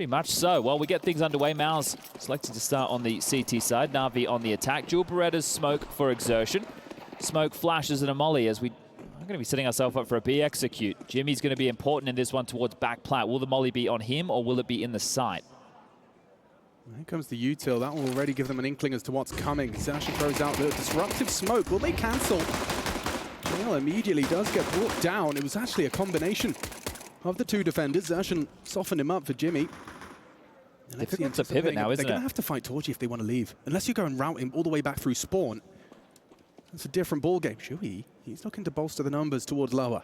Pretty much so. Well, we get things underway. MOUZ selected to start on the CT side. NAVI on the attack. Dual Berettas smoke for exertion. Smoke flashes and a molly as we are going to be setting ourselves up for a B execute. Jimmy's going to be important in this one towards back plat. Will the molly be on him or will it be in the site? Here comes the util. That will already give them an inkling as to what's coming. Zashin throws out the disruptive smoke. Will they cancel? Well, immediately does get brought down. It was actually a combination of the two defenders. Zashin softened him up for Jimmy. Difficult to pivot now, isn't it? They're going to have to fight Torji if they want to leave. Unless you go and route him all the way back through spawn. That's a different ball game. Shui, he's looking to bolster the numbers towards lower.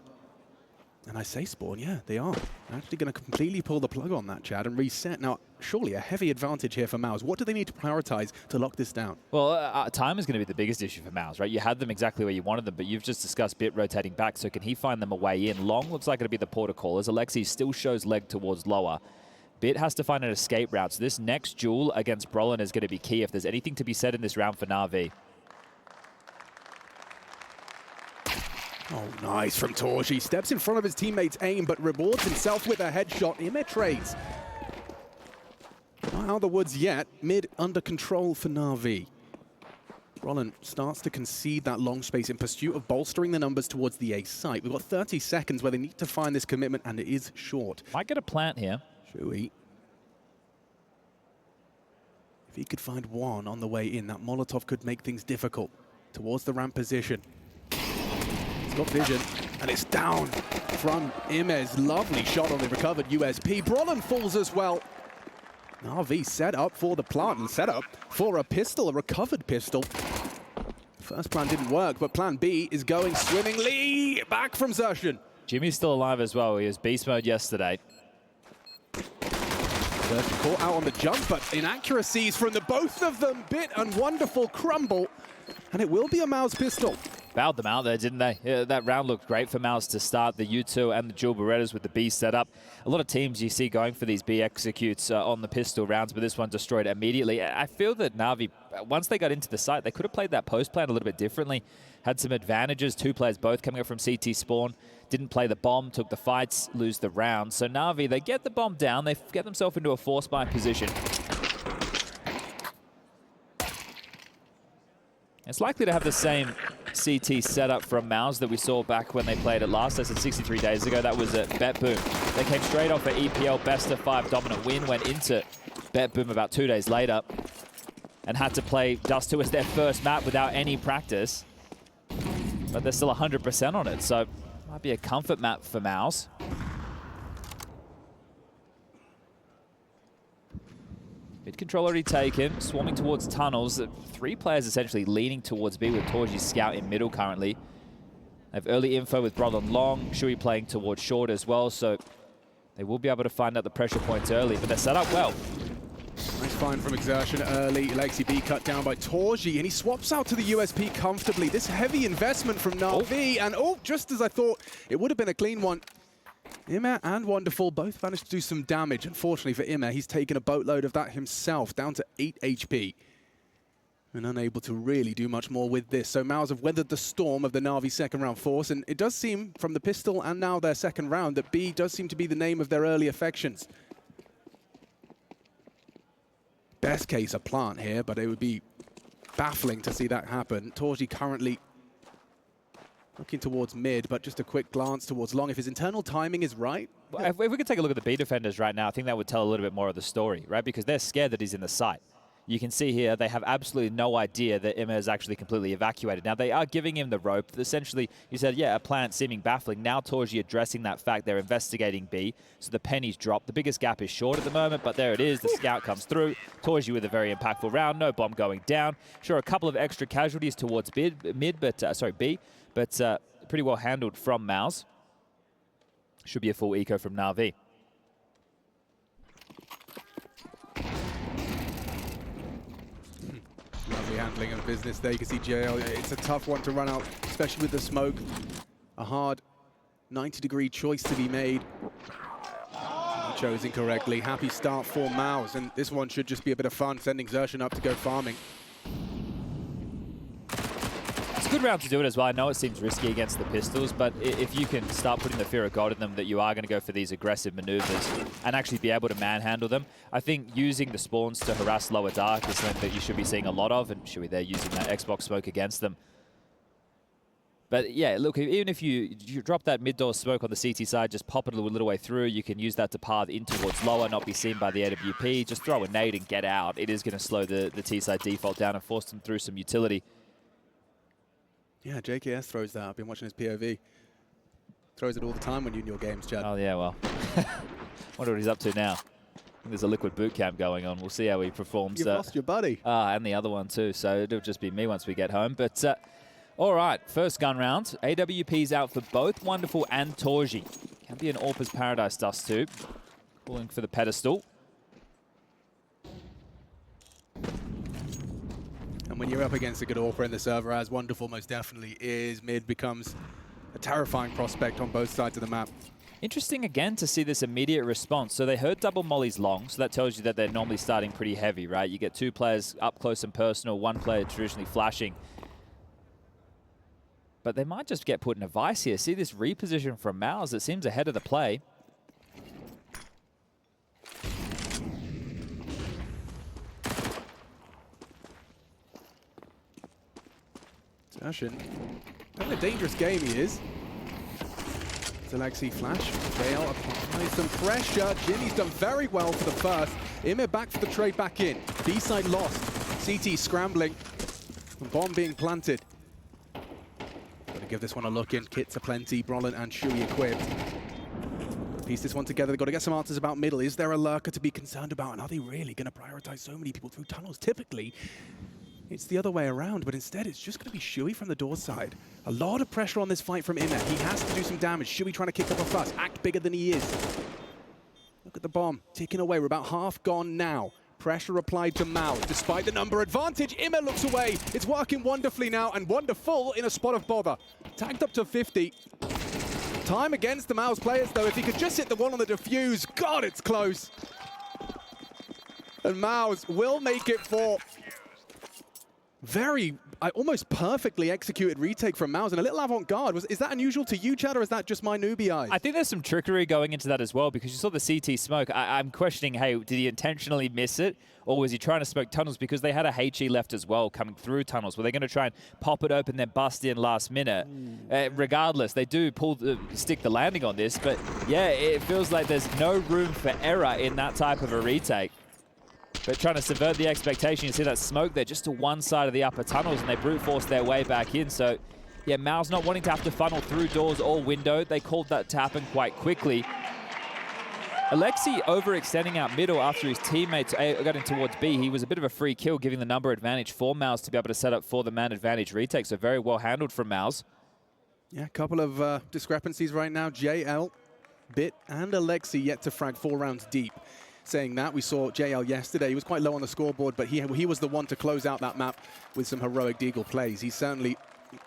And I say spawn, yeah, they are. They're actually going to completely pull the plug on that, Chad, and reset. Now, surely a heavy advantage here for MOUZ. What do they need to prioritize to lock this down? Well, time is going to be the biggest issue for MOUZ, right? You had them exactly where you wanted them, but you've just discussed Bit rotating back, so can he find them a way in? Long looks like it'll be the porter call, as Alexi still shows leg towards lower. Bit has to find an escape route, so this next duel against Brolin is going to be key if there's anything to be said in this round for NAVI. Oh, nice from Torji. Steps in front of his teammate's aim, but rewards himself with a headshot. Ime trades. Not out of the woods yet. Mid under control for NAVI. Brolin starts to concede that long space in pursuit of bolstering the numbers towards the A site. We've got 30 seconds where they need to find this commitment, and it is short. Might get a plant here. Shui. If he could find one on the way in, that Molotov could make things difficult. Towards the ramp position. Got vision, and it's down from Imez. Lovely shot on the recovered USP. Brolin falls as well. NAVI set up for the plant and set up for a pistol, a recovered pistol. First plan didn't work, but plan B is going swimmingly. Back from Zashin. Jimmy's still alive as well. He was beast mode yesterday. Zashin caught out on the jump, but inaccuracies from the both of them. Bit and Wonderful crumble, and it will be a MOUZ pistol. Bowed them out there, didn't they? Yeah, that round looked great for MOUZ to start. The U2 and the Dual Berettas with the B set up. A lot of teams you see going for these B executes on the pistol rounds, but this one destroyed immediately. I feel that NAVI, once they got into the site, they could have played that post plan a little bit differently. Had some advantages, two players both coming up from CT spawn. Didn't play the bomb, took the fights, lose the round. So NAVI, they get the bomb down, they get themselves into a force buy position. It's likely to have the same CT setup from MOUZ that we saw back when they played it last. I said 63 days ago. That was at Bet Boom. They came straight off an EPL best of 5 dominant win, went into Bet Boom about 2 days later, and had to play Dust 2 as their first map without any practice. But they're still 100% on it, so might be a comfort map for MOUZ. Mid control already taken, swarming towards tunnels. 3 players essentially leaning towards B with Torji's scout in middle currently. They have early info with Brolin long, Shui playing towards short as well, so they will be able to find out the pressure points early, but they're set up well. Nice find from exertion early. Lexi B cut down by Torji, and he swaps out to the USP comfortably. This heavy investment from NAVI, and just as I thought, it would have been a clean one. Ime and Wonderful both managed to do some damage. Unfortunately for Ime, he's taken a boatload of that himself, down to 8 HP. And unable to really do much more with this. So MOUZ have weathered the storm of the NAVI second round force, and it does seem from the pistol and now their second round that B does seem to be the name of their early affections. Best case a plant here, but it would be baffling to see that happen. Torji currently looking towards mid, but just a quick glance towards long. If his internal timing is right. Well, if we could take a look at the B defenders right now, I think that would tell a little bit more of the story, right? Because they're scared that he's in the site. You can see here they have absolutely no idea that Ime is actually completely evacuated. Now, they are giving him the rope. Essentially, you said, yeah, a plant seeming baffling. Now Torji addressing that fact. They're investigating B, so the pennies drop. The biggest gap is short at the moment, but there it is. The scout comes through. Torji with a very impactful round. No bomb going down. Sure, a couple of extra casualties towards B, but pretty well handled from MOUZ. Should be a full eco from NAVI. Lovely handling of business there. You can see JL, it's a tough one to run out, especially with the smoke. A hard 90-degree choice to be made. He chose incorrectly. Happy start for MOUZ, and this one should just be a bit of fun, sending Xertion up to go farming. good round to do it as well. I know it seems risky against the pistols, but if you can start putting the fear of God in them that you are going to go for these aggressive maneuvers and actually be able to manhandle them, I think using the spawns to harass lower dark is something that you should be seeing a lot of, and should be there using that Xbox smoke against them. But yeah, look, even if you drop that mid-door smoke on the CT side, just pop it a little way through, you can use that to path in towards lower, not be seen by the AWP. Just throw a nade and get out. It is going to slow the T-side default down and force them through some utility. Yeah, JKS throws that. I've been watching his POV. Throws it all the time when you're in your games, Chad. Oh, yeah, well. Wonder what he's up to now. I think there's a liquid boot camp going on. We'll see how he performs. You've lost your buddy. And the other one too, so it'll just be me once we get home. But all right, first gun round. AWP's out for both Wonderful and Torji. Can be an Orpa's Paradise Dust too. Calling for the pedestal. And when you're up against a good Orpa in the server, as Wonderful most definitely is, mid becomes a terrifying prospect on both sides of the map. Interesting again to see this immediate response. So they heard double mollies long, so that tells you that they're normally starting pretty heavy, right? You get two players up close and personal, one player traditionally flashing. But they might just get put in a vice here. See this reposition from MOUZ. It seems ahead of the play. Ashen, what a dangerous game he is. Alexi flash. Dale applies some pressure. Jimmy's done very well for the first. Imir back for the trade back in. B-side lost. CT scrambling. Bomb being planted. Gotta give this one a look in. Kits are plenty. Brolin and Shui equipped. Piece this one together. They've got to get some answers about middle. Is there a lurker to be concerned about? And are they really going to prioritize so many people through tunnels? Typically, it's the other way around, but instead it's just going to be Shui from the door side. A lot of pressure on this fight from Imir. He has to do some damage. Shui trying to kick up a fuss, act bigger than he is. Look at the bomb, ticking away. We're about half gone now. Pressure applied to MOUZ. Despite the number advantage, Imir looks away. It's working wonderfully now, and Wonderful in a spot of bother. Tagged up to 50. Time against the MOUZ players, though. If he could just hit the one on the defuse, God, it's close. And MOUZ will make it for very, almost perfectly executed retake from MOUZ and a little avant-garde. Is that unusual to you, Chad, or is that just my newbie eyes? I think there's some trickery going into that as well, because you saw the CT smoke. I'm questioning, hey, did he intentionally miss it? Or was he trying to smoke tunnels? Because they had a HE left as well coming through tunnels. Were they going to try and pop it open, then bust in last minute? Regardless, they do stick the landing on this. But yeah, it feels like there's no room for error in that type of a retake. But trying to subvert the expectation. You see that smoke there just to one side of the upper tunnels, and they brute force their way back in. So yeah, MOUZ not wanting to have to funnel through doors or window. They called that to happen quite quickly. Alexi overextending out middle after his teammates got in towards B. He was a bit of a free kill, giving the number advantage for MOUZ to be able to set up for the man advantage retake. So very well handled from MOUZ. Yeah, a couple of discrepancies right now. JL, Bit, and Alexi yet to frag 4 rounds deep. Saying that, we saw JL yesterday. He was quite low on the scoreboard, but he was the one to close out that map with some heroic deagle plays. He's certainly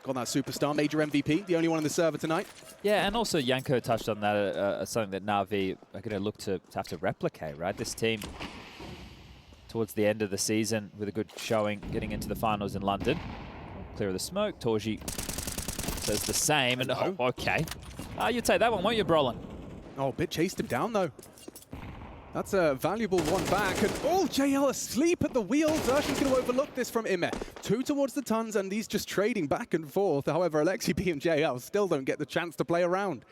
got that superstar, major MVP, the only one in the server tonight. Yeah, and also Yanko touched on that, something that Navi are going to look to have to replicate, right? This team, towards the end of the season, with a good showing, getting into the finals in London. Clear of the smoke. Torji says the same. And oh, okay. You take that one, won't you, Brolin? Oh, Bit chased him down, though. That's a valuable one back. And oh, JL asleep at the wheel. Zershin's going to overlook this from Imir. 2 towards the tons, and these just trading back and forth. However, Alexi B and JL still don't get the chance to play around.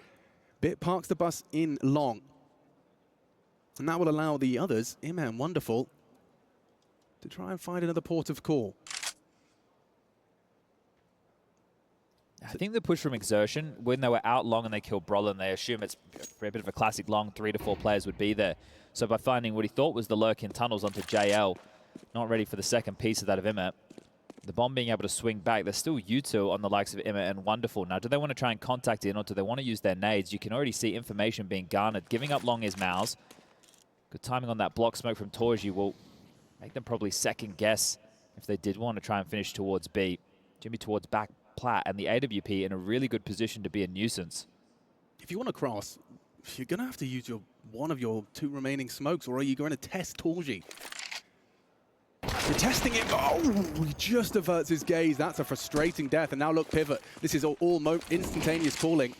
Bit parks the bus in long. And that will allow the others, Imir and Wonderful, to try and find another port of call. I think the push from Exertion, when they were out long and they killed Brolin, they assume it's a bit of a classic long 3 to 4 players would be there. So by finding what he thought was the lurk in tunnels onto JL, not ready for the second piece of that of Imir, the bomb being able to swing back, there's still U2 on the likes of Imir and Wonderful. Now, do they want to try and contact in, or do they want to use their nades? You can already see information being garnered. Giving up long is MOUZ. Good timing on that block smoke from Torji will make them probably second guess if they did want to try and finish towards B. Jimmy towards back plat, and the AWP in a really good position to be a nuisance. If you want to cross, you're going to have to use one of your 2 remaining smokes, or are you going to test Torji? They're testing it. Oh, he just averts his gaze. That's a frustrating death. And now look, pivot. This is all instantaneous calling.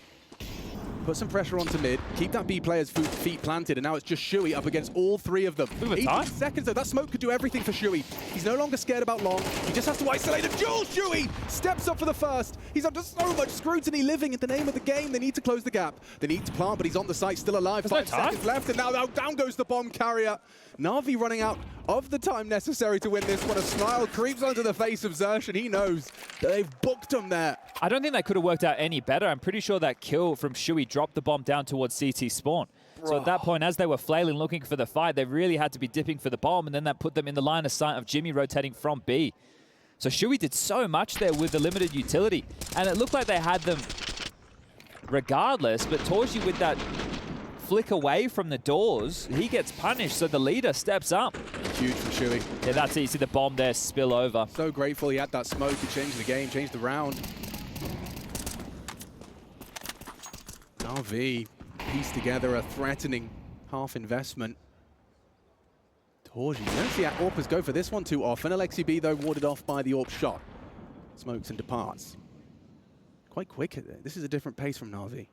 Put some pressure onto mid, keep that B player's feet planted, and now it's just Shuey up against all three of them. 18 seconds though, that smoke could do everything for Shuey. He's no longer scared about long, he just has to isolate a duel. Shuey steps up for the first. He's under so much scrutiny living in the name of the game. They need to close the gap. They need to plant, but he's on the site, still alive. There's 5 seconds left, and now down goes the bomb carrier. Na'Vi running out of the time necessary to win this one. A smile creeps onto the face of Zersh, and he knows that they've booked him there. I don't think that could have worked out any better. I'm pretty sure that kill from Shuey dropped the bomb down towards CT spawn. Bro. So at that point, as they were flailing, looking for the fight, they really had to be dipping for the bomb, and then that put them in the line of sight of Jimmy rotating from B. So Shuey did so much there with the limited utility, and it looked like they had them regardless, but Torji with that flick away from the doors, he gets punished, so the leader steps up. Huge from Shuey. Yeah, that's it. You see the bomb there spill over. So grateful he had that smoke to change the game, change the round. NAVI pieced together a threatening half investment. Torji, you don't see AWPers go for this one too often. Alexi B, though, warded off by the AWP shot. Smokes and departs. Quite quick. This is a different pace from NAVI.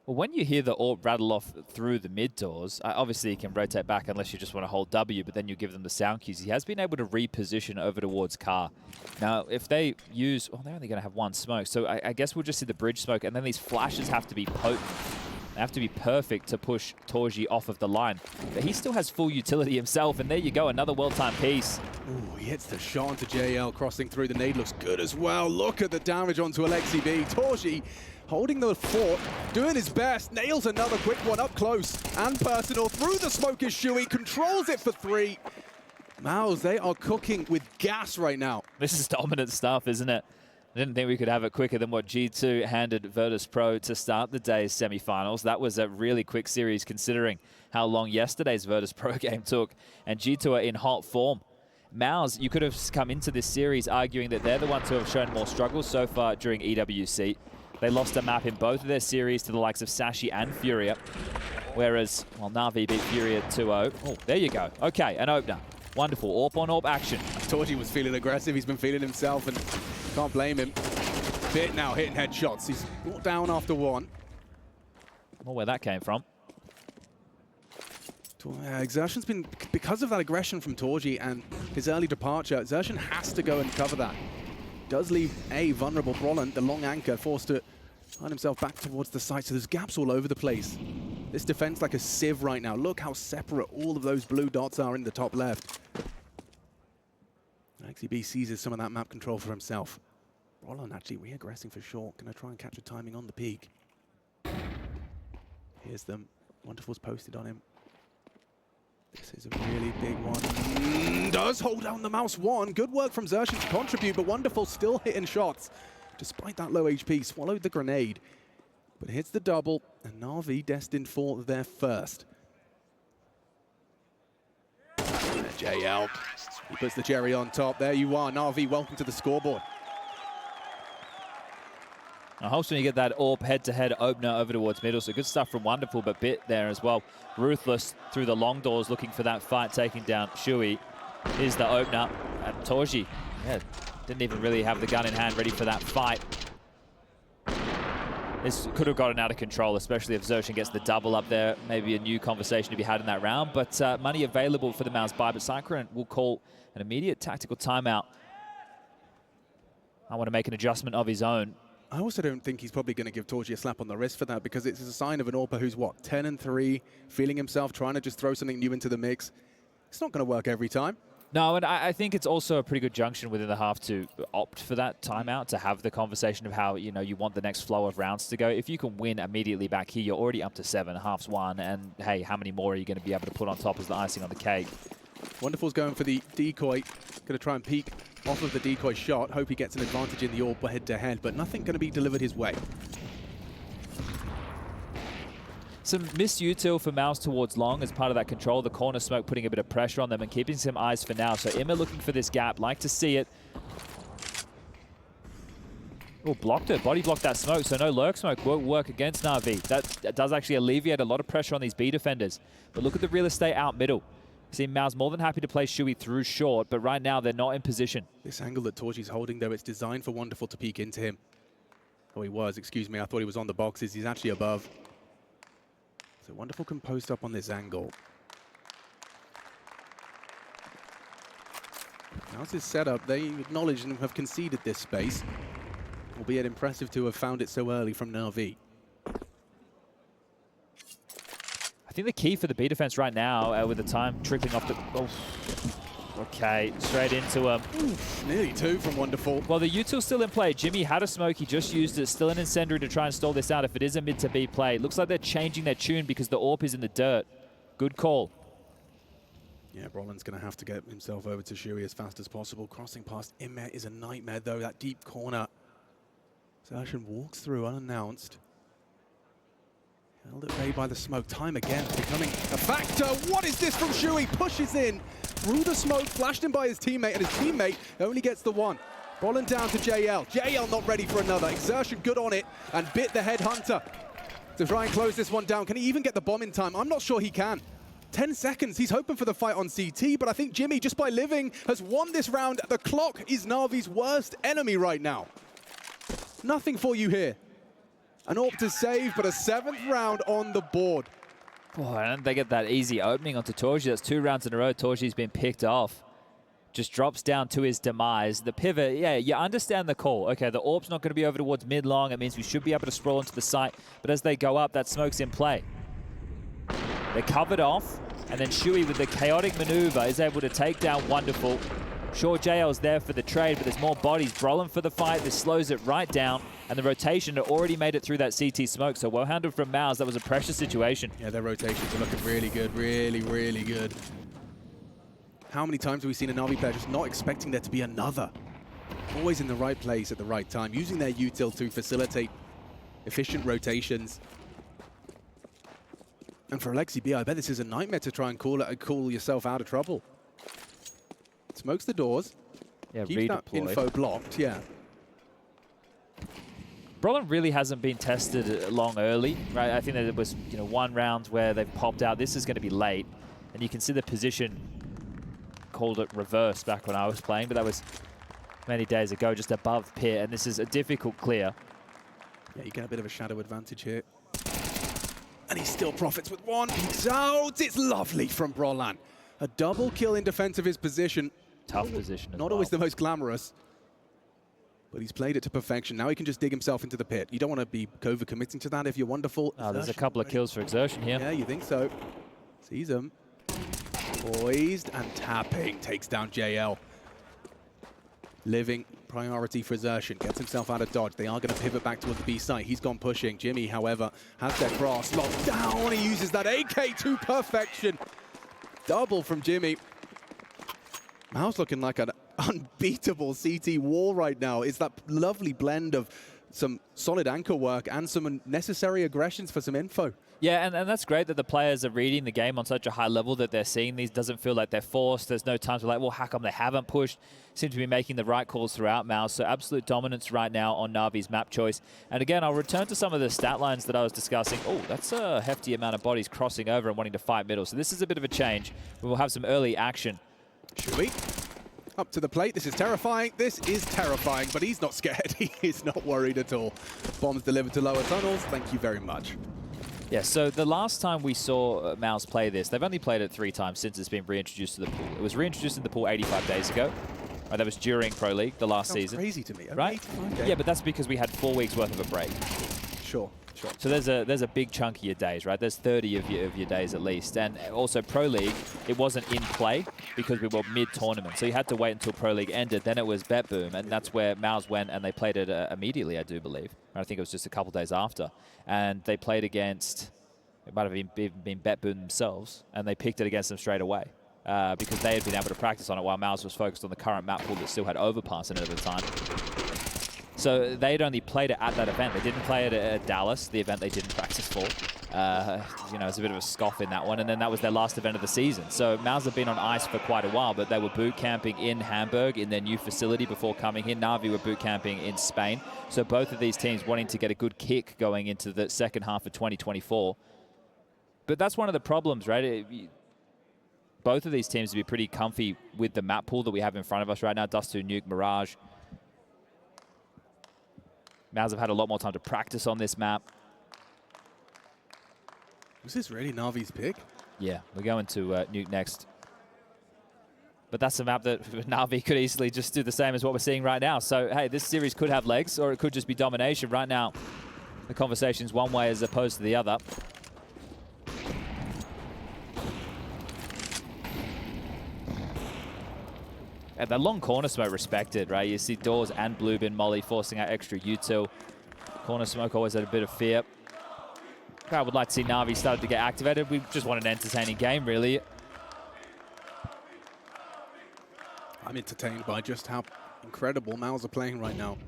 Well, when you hear the AWP rattle off through the mid doors, obviously he can rotate back unless you just want to hold W, but then you give them the sound cues. He has been able to reposition over towards Car. Now, if they use... Oh, they're only going to have one smoke, so I guess we'll just see the bridge smoke, and then these flashes have to be potent. They have to be perfect to push Torji off of the line. But he still has full utility himself, and there you go, another well-timed piece. Ooh, he hits the shot onto JL, crossing through. The nade looks good as well. Look at the damage onto Alexi B. Torji holding the fort, doing his best, nails another quick one up close and personal. Through the smoke is Shuey, controls it for 3. MOUZ, they are cooking with gas right now. This is dominant stuff, isn't it? I didn't think we could have it quicker than what G2 handed Virtus Pro to start the day's semifinals. That was a really quick series considering how long yesterday's Virtus Pro game took, and G2 are in hot form. MOUZ, you could have come into this series arguing that they're the ones who have shown more struggles so far during EWC. They lost a map in both of their series to the likes of Sashi and Furia, whereas, well, Na'Vi beat Furia 2-0. Oh, there you go. Okay, an opener. Wonderful. AWP on AWP action. Torji was feeling aggressive. He's been feeling himself, and can't blame him. Bit now hitting headshots. He's brought down after 1. Well, where that came from. Exertion's been, because of that aggression from Torji and his early departure, Exertion has to go and cover that. Does leave a vulnerable Brollan, the long anchor, forced to find himself back towards the site, so there's gaps all over the place. This defense like a sieve right now. Look how separate all of those blue dots are in the top left. XEB seizes some of that map control for himself. Brollan actually re-aggressing for short. Gonna try and catch a timing on the peak. Here's them. Wonderful's posted on him. This is a really big one. Does hold down the mouse one. Good work from Zersh to contribute, but Wonderful still hitting shots. Despite that low HP, swallowed the grenade. But hits the double, and NAVI destined for their first. And JL, he puts the cherry on top. There you are, NAVI, welcome to the scoreboard. I hope when you get that AWP head-to-head opener over towards middle, so good stuff from Wonderful, but Bit there as well. Ruthless through the long doors looking for that fight, taking down Shuey. Here's the opener, and Torji, yeah, didn't even really have the gun in hand ready for that fight. This could have gotten out of control, especially if Zershin gets the double up there. Maybe a new conversation to be had in that round, but money available for the MOUZ buy, but Cyclone will call an immediate tactical timeout. I want to make an adjustment of his own. I also don't think he's probably going to give Torji a slap on the wrist for that, because it's a sign of an AWPer who's, what, 10-3, feeling himself, trying to just throw something new into the mix. It's not going to work every time. No, and I think it's also a pretty good junction within the half to opt for that timeout, to have the conversation of how, you know, you want the next flow of rounds to go. If you can win immediately back here, you're already up to 7, half's won, and hey, how many more are you going to be able to put on top as the icing on the cake? Wonderful's going for the decoy, going to try and peek off of the decoy shot. Hope he gets an advantage in the AWP head-to-head, but nothing going to be delivered his way. Some misutil for MOUZ towards long as part of that control. The corner smoke putting a bit of pressure on them and keeping some eyes for now. So Imma looking for this gap, like to see it. Oh, blocked it, body blocked that smoke, so no lurk smoke won't work against Na'Vi. That does actually alleviate a lot of pressure on these B defenders. But look at the real estate out middle. See MOUZ more than happy to play Shui through short, but right now they're not in position. This angle that Torji's holding, though, it's designed for Wonderful to peek into him. Oh, he was, excuse me. I thought he was on the boxes. He's actually above. So Wonderful can post up on this angle. How's his setup? They acknowledge and have conceded this space. Albeit impressive to have found it so early from NAVI. I think the key for the B defense right now, with the time trickling off the... Oh. Okay, straight into him. Oof, nearly 2 from Wonderful. Well, the util's still in play. Jimmy had a smoke. He just used it. Still an incendiary to try and stall this out if it is a mid to B play. Looks like they're changing their tune because the AWP is in the dirt. Good call. Yeah, Brolin's going to have to get himself over to Shui as fast as possible. Crossing past Imet is a nightmare, though. That deep corner. Xerxon walks through unannounced. Held at bay by the smoke. Time again becoming a factor. What is this from Shui? Pushes in through the smoke, flashed in by his teammate, and his teammate only gets the one. Brolin down to JL. JL not ready for another. Xerxon good on it and bit the headhunter to try and close this one down. Can he even get the bomb in time? I'm not sure he can. 10 seconds. He's hoping for the fight on CT, but I think Jimmy, just by living, has won this round. The clock is Navi's worst enemy right now. Nothing for you here. An AWP to save, but a 7th round on the board. Oh, and they get that easy opening onto Torji. That's 2 rounds in a row. Torji's been picked off. Just drops down to his demise. The pivot, yeah, you understand the call. Okay, the AWP's not going to be over towards mid-long. It means we should be able to sprawl into the site. But as they go up, that smoke's in play. They're covered off. And then Shui, with the chaotic maneuver, is able to take down Wonderful. Sure, JL's there for the trade, but there's more bodies. Brolin for the fight. This slows it right down. And the rotation had already made it through that CT smoke. So well handled from MOUZ. That was a pressure situation. Yeah, their rotations are looking really good. Really, really good. How many times have we seen a Navi player just not expecting there to be another? Always in the right place at the right time, using their util to facilitate efficient rotations. And for Alexi B, I bet this is a nightmare to try and call yourself out of trouble. Smokes the doors. Yeah, keeps that info blocked, yeah. Brolin really hasn't been tested long early, right? I think that it was, one round where they've popped out. This is going to be late. And you can see the position, called it reverse back when I was playing, but that was many days ago, just above pit. And this is a difficult clear. Yeah, you get a bit of a shadow advantage here. And he still profits with one. He's out. It's lovely from Brolin. A double kill in defense of his position. Tough position as Not always the most glamorous, but he's played it to perfection. Now he can just dig himself into the pit. You don't want to be over-committing to that if you're Wonderful. Oh, there's a couple of kills for Xerxon here. Yeah, you think so. Sees him. Poised and tapping. Takes down JL. Living priority for Xerxon. Gets himself out of dodge. They are going to pivot back towards the B site. He's gone pushing. Jimmy, however, has their cross locked down. He uses that AK to perfection. Double from Jimmy. MOUZ looking like an unbeatable CT wall right now. It's that lovely blend of some solid anchor work and some necessary aggressions for some info. Yeah, and that's great that the players are reading the game on such a high level that they're seeing these. Doesn't feel like they're forced. There's no time to like, well, how come they haven't pushed? Seem to be making the right calls throughout MOUZ. So absolute dominance right now on Navi's map choice. And again, I'll return to some of the stat lines that I was discussing. Oh, that's a hefty amount of bodies crossing over and wanting to fight middle. So this is a bit of a change. We will have some early action. Shui up to the plate. This is terrifying. This is terrifying, but he's not scared. He is not worried at all. Bombs delivered to lower tunnels. Thank you very much. Yeah, so the last time we saw MOUZ play this, they've only played it 3 times since it's been reintroduced to the pool. It was reintroduced in the pool 85 days ago. Right, that was during Pro League, the last season. Crazy to me, right? Yeah, but that's because we had 4 weeks worth of a break. Sure, sure. So there's a big chunk of your days, right? There's 30 of your days at least. And also Pro League, it wasn't in play because we were mid-tournament. So you had to wait until Pro League ended. Then it was Bet Boom, and that's where MOUZ went and they played it immediately, I do believe. I think it was just a couple days after. And they played against, it might have been Bet Boom themselves, and they picked it against them straight away. Because they had been able to practice on it while MOUZ was focused on the current map pool that still had Overpass in it at the time. So they'd only played it at that event. They didn't play it at Dallas, the event they didn't practice for. It's a bit of a scoff in that one. And then that was their last event of the season. So MOUZ have been on ice for quite a while, but they were boot camping in Hamburg in their new facility before coming here. NAVI were boot camping in Spain. So both of these teams wanting to get a good kick going into the second half of 2024. But that's one of the problems, right? both of these teams to be pretty comfy with the map pool that we have in front of us right now. Dust 2, Nuke, Mirage. MOUZ have had a lot more time to practice on this map. Was this really Navi's pick? Yeah, we're going to Nuke next. But that's a map that Navi could easily just do the same as what we're seeing right now. So, hey, this series could have legs, or it could just be domination. Right now, the conversation's one way as opposed to the other. And the long corner smoke respected, right? You see Doors and Bluebin Molly forcing out extra util. Corner smoke always had a bit of fear. I would like to see Navi started to get activated. We just want an entertaining game, really. I'm entertained by just how incredible MOUZ are playing right now.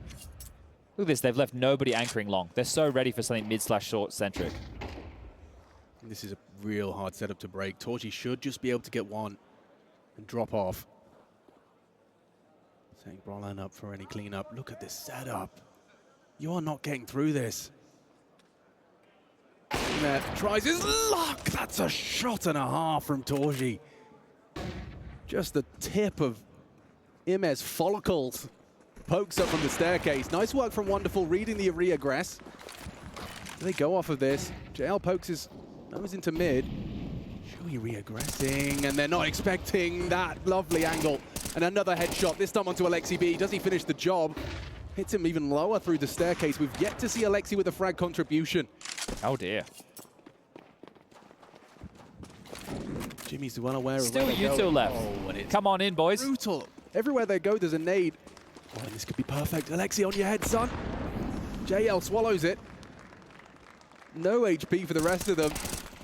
Look at this, they've left nobody anchoring long. They're so ready for something mid/short centric. This is a real hard setup to break. Torji should just be able to get one and drop off. Setting Brolan up for any cleanup. Look at this setup. You are not getting through this. Nev tries his luck. That's a shot and a half from Torji. Just the tip of Imez follicles. Pokes up from the staircase. Nice work from Wonderful, reading the re-aggress. They go off of this. JL pokes his nose into mid. Shui re-aggressing, and they're not expecting that lovely angle. And another headshot, this time onto Alexi B. Does he finish the job? Hits him even lower through the staircase. We've yet to see Alexi with a frag contribution. Oh dear. Jimmy's well aware of Still where you two left. Oh, come on in, boys. Brutal. Everywhere they go, there's a nade. Oh, and this could be perfect. Alexi, on your head, son. JL swallows it. No HP for the rest of them.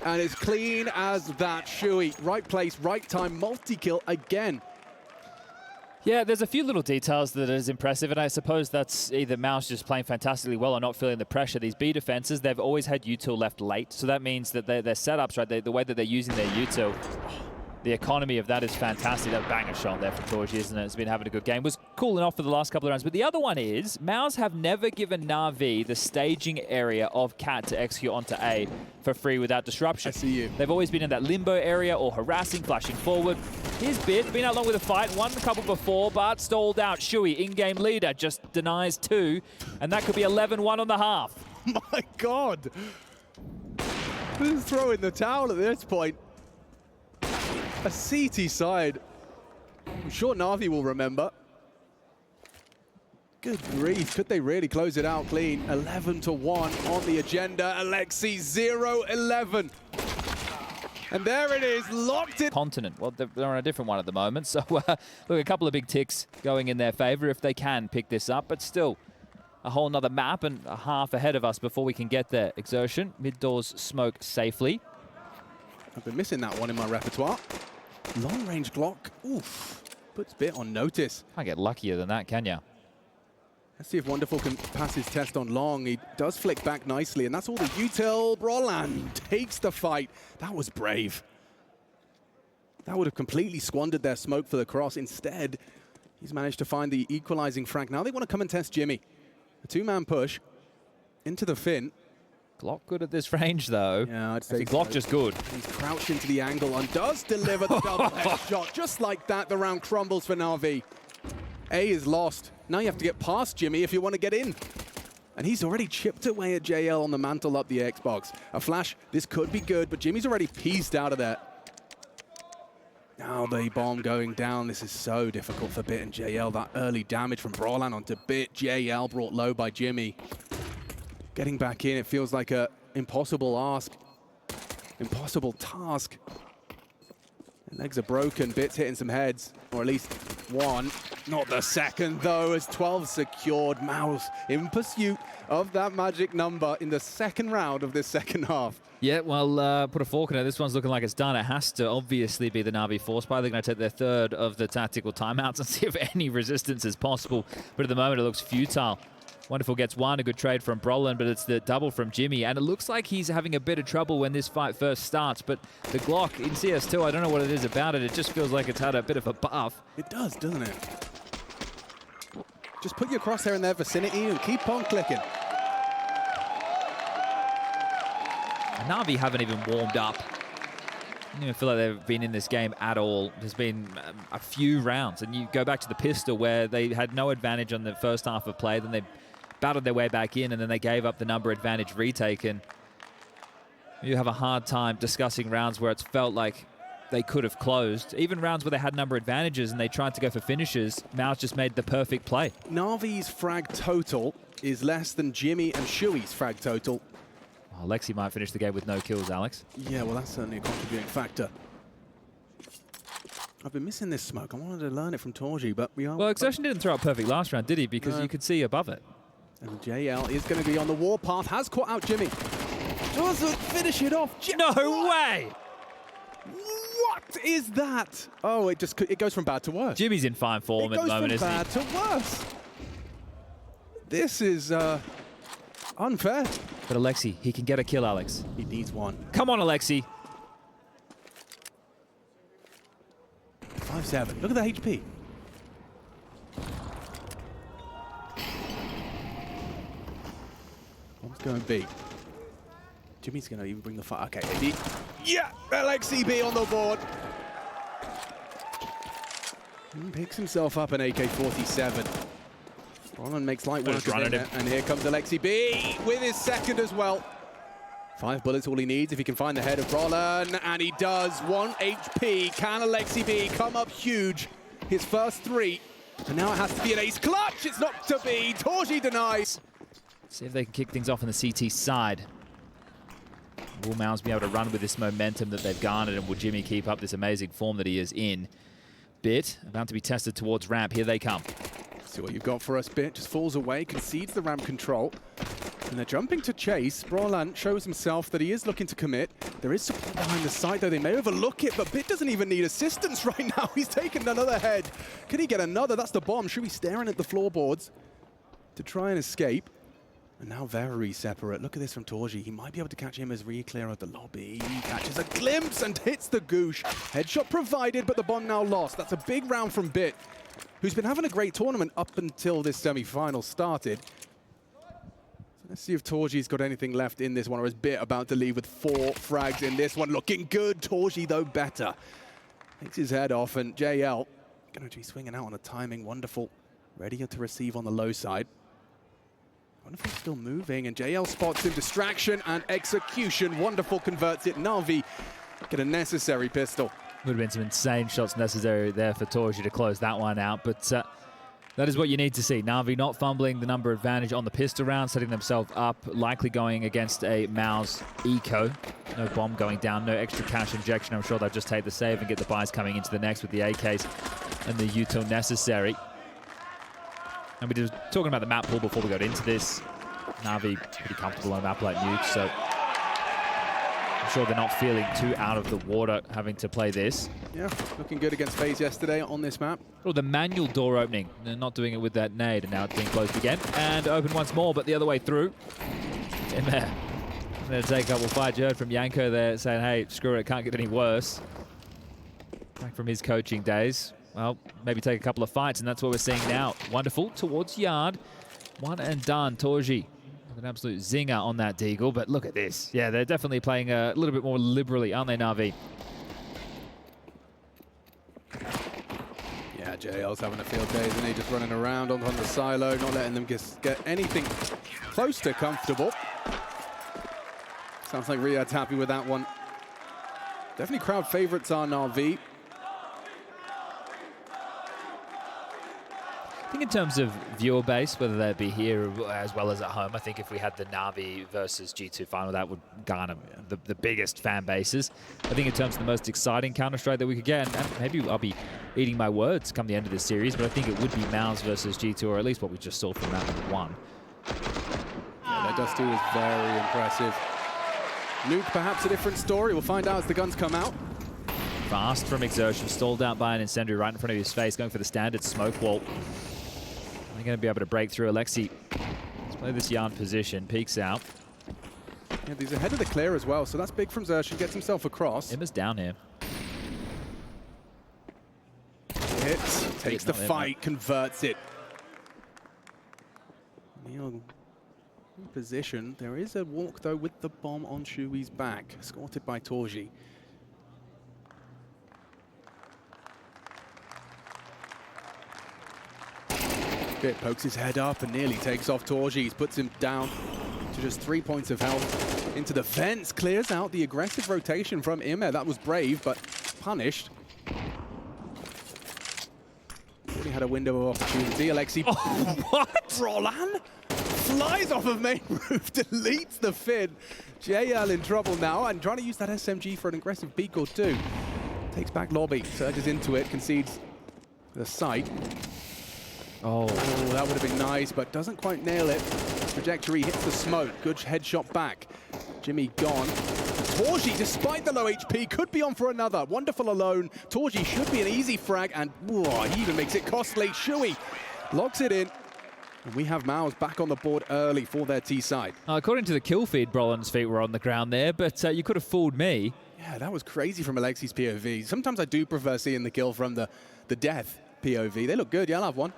And it's clean as that. Shui, right place, right time, multi-kill again. Yeah, there's a few little details that is impressive, and I suppose that's either MOUZ just playing fantastically well or not feeling the pressure. These B defenses, they've always had util left late, so that means that their setups, right, the way that they're using their util, the economy of that is fantastic. That banger shot there for Torji, isn't it? It's been having a good game. Was cooling off for the last couple of rounds. But the other one is, MOUZ have never given Na'Vi the staging area of Cat to execute onto A for free without disruption. I see you. They've always been in that limbo area or harassing, flashing forward. Here's Bit, been out long with a fight, won a couple before, but stalled out. Shui, in-game leader, just denies 2, and that could be 11-1 on the half. My God. This is throwing the towel at this point. A CT side. I'm sure Navi will remember. Good grief, could they really close it out clean? 11-1 on the agenda. Alexi 0-11. And there it is, locked in. Continent. Well, they're on a different one at the moment. So, look, a couple of big ticks going in their favor if they can pick this up. But still, a whole nother map and a half ahead of us before we can get there. Exertion, mid-doors smoke safely. I've been missing that one in my repertoire. Long-range Glock. Oof. Puts Bit on notice. Can't get luckier than that, can ya? Let's see if Wonderful can pass his test on long. He does flick back nicely, and that's all the util. Brolan takes the fight. That was brave. That would have completely squandered their smoke for the cross. Instead, he's managed to find the equalizing frag. Now they want to come and test Jimmy. A two-man push into the fin. Glock good at this range, though. Yeah, I'd say Glock so. just good. He's crouched into the angle and does deliver the double headshot. Just like that, the round crumbles for Navi. A is lost. Now you have to get past Jimmy if you want to get in. And he's already chipped away at JL on the mantle up the Xbox. A flash, this could be good, but Jimmy's already pieced out of there. Now the bomb going down. This is so difficult for Bit and JL. That early damage from Brolan onto Bit. JL brought low by Jimmy. Getting back in, it feels like a impossible ask. Impossible task. Legs are broken, Bit's hitting some heads, or at least one. Not the second, though, as 12 secured. MOUZ in pursuit of that magic number in the second round of this second half. Yeah, well, put a fork in it. This one's looking like it's done. It has to obviously be the Na'Vi force buy. They're going to take their third of the tactical timeouts and see if any resistance is possible. But at the moment, it looks futile. Wonderful gets one, a good trade from Brolan, but it's the double from Jimmy. And it looks like he's having a bit of trouble when this fight first starts. But the Glock in CS2, I don't know what it is about it. It just feels like it's had a bit of a buff. It does, doesn't it? Just put your crosshair in their vicinity and keep on clicking. Navi haven't even warmed up. I don't even feel like they've been in this game at all. There's been a few rounds, and you go back to the pistol where they had no advantage on the first half of play, then they battled their way back in, and then they gave up the number advantage retake. And you have a hard time discussing rounds where it's felt like they could have closed. Even rounds where they had number advantages and they tried to go for finishes, MOUZ just made the perfect play. NAVI's frag total is less than Jimmy and Shui's frag total. Oh, Lexi might finish the game with no kills, Alex. Yeah, well, that's certainly a contributing factor. I've been missing this smoke. I wanted to learn it from Torji, but we are... Well, Exertion didn't throw it perfect last round, did he? Because you could see above it. And JL is going to be on the warpath, has caught out Jimmy. Doesn't finish it off. No way! What is that? Oh, it goes from bad to worse. Jimmy's in fine form at the moment, isn't he? It goes from bad to worse. This is unfair. But Alexi, he can get a kill, Alex. He needs one. Come on, Alexi. 5-7. Look at the HP. Bomb's going B. Jimmy's going to even bring the fire. Okay, AB. Yeah, LXCB on the board. Picks himself up an AK-47. Roland makes light work of it, and here comes LXCB with his second as well. 5 bullets all he needs if he can find the head of Roland, and he does. 1 HP. Can LXCB come up huge? His first 3, and now it has to be an ace clutch. It's not to be. Torji denies. See if they can kick things off on the CT side. Will MOUZ be able to run with this momentum that they've garnered, and will Jimmy keep up this amazing form that he is in? Bit about to be tested towards ramp. Here they come. See what you've got for us, Bit. Just falls away, concedes the ramp control. And they're jumping to chase. Roland shows himself that he is looking to commit. There is support behind the side, though. They may overlook it, but Bit doesn't even need assistance right now. He's taken another head. Can he get another? That's the bomb. Should be staring at the floorboards to try and escape. And now very separate. Look at this from Torji. He might be able to catch him as re-clear of the lobby. He catches a glimpse and hits the goosh. Headshot provided, but the bomb now lost. That's a big round from Bit, who's been having a great tournament up until this semi-final started. So let's see if Torji's got anything left in this one, or is Bit about to leave with 4 frags in this one. Looking good. Torji, though, better. Takes his head off, and JL going to be swinging out on a timing. Wonderful. Ready to receive on the low side. Wonderful, still moving, and JL spots him. Distraction and execution. Wonderful, converts it. NAVI get a necessary pistol. Would have been some insane shots necessary there for Torji to close that one out, but that is what you need to see. NAVI not fumbling the number advantage on the pistol round, setting themselves up, likely going against a MOUZ eco. No bomb going down, no extra cash injection. I'm sure they'll just take the save and get the buys coming into the next with the AKs and the util necessary. And we were talking about the map pool before we got into this. NAVI pretty comfortable on a map like Nuke, so I'm sure they're not feeling too out of the water having to play this. Yeah, looking good against FaZe yesterday on this map. Oh, the manual door opening. They're not doing it with that nade, and now it's being closed again. And open once more, but the other way through. In there. I'm going to take a couple fights. You heard from Yanko there saying, hey, screw it, can't get any worse. Back from his coaching days. Well, maybe take a couple of fights, and that's what we're seeing now. Wonderful towards Yard. One and done. Torji with an absolute zinger on that deagle, but look at this. Yeah, they're definitely playing a little bit more liberally, aren't they, Navi? Yeah, JL's having a field day, isn't he? Just running around on the silo, not letting them get anything close to comfortable. Sounds like Riyad's happy with that one. Definitely crowd favorites are NAVI. I think in terms of viewer base, whether that be here as well as at home, I think if we had the NAVI versus G2 final, that would garner the biggest fan bases. I think in terms of the most exciting Counter-Strike that we could get, and maybe I'll be eating my words come the end of this series, but I think it would be MOUZ versus G2, or at least what we just saw from that one. Yeah, that Dust 2 is very impressive. Nuke, perhaps a different story. We'll find out as the guns come out. Fast from Exertion, stalled out by an incendiary right in front of his face, going for the standard smoke wall. They're going to be able to break through. Alexi, let's play this Yarn position, peeks out. Yeah, he's ahead of the clear as well, so that's big from Xerxes. Gets himself across. Imma's down here. Hits, takes the fight, converts it. Neil in position. There is a walk, though, with the bomb on Shui's back, escorted by Torji. Bit pokes his head up and nearly takes off Torjis, puts him down to just 3 points of health. Into the fence, clears out the aggressive rotation from Imer. That was brave, but punished. He had a window of opportunity. Alexi. Oh, what? Roland flies off of main roof, deletes the Finn. JL in trouble now and trying to use that SMG for an aggressive peek or two. Takes back lobby, surges into it, concedes the site. Oh, that would have been nice, but doesn't quite nail it. Trajectory hits the smoke. Good headshot back. Jimmy gone. Torji, despite the low HP, could be on for another. Wonderful alone. Torji should be an easy frag, and he even makes it costly. Shui locks it in. And we have MOUZ back on the board early for their T side. According to the kill feed, Brolin's feet were on the ground there, but you could have fooled me. Yeah, that was crazy from Alexi's POV. Sometimes I do prefer seeing the kill from the death POV. They look good. Yeah, I'll have one.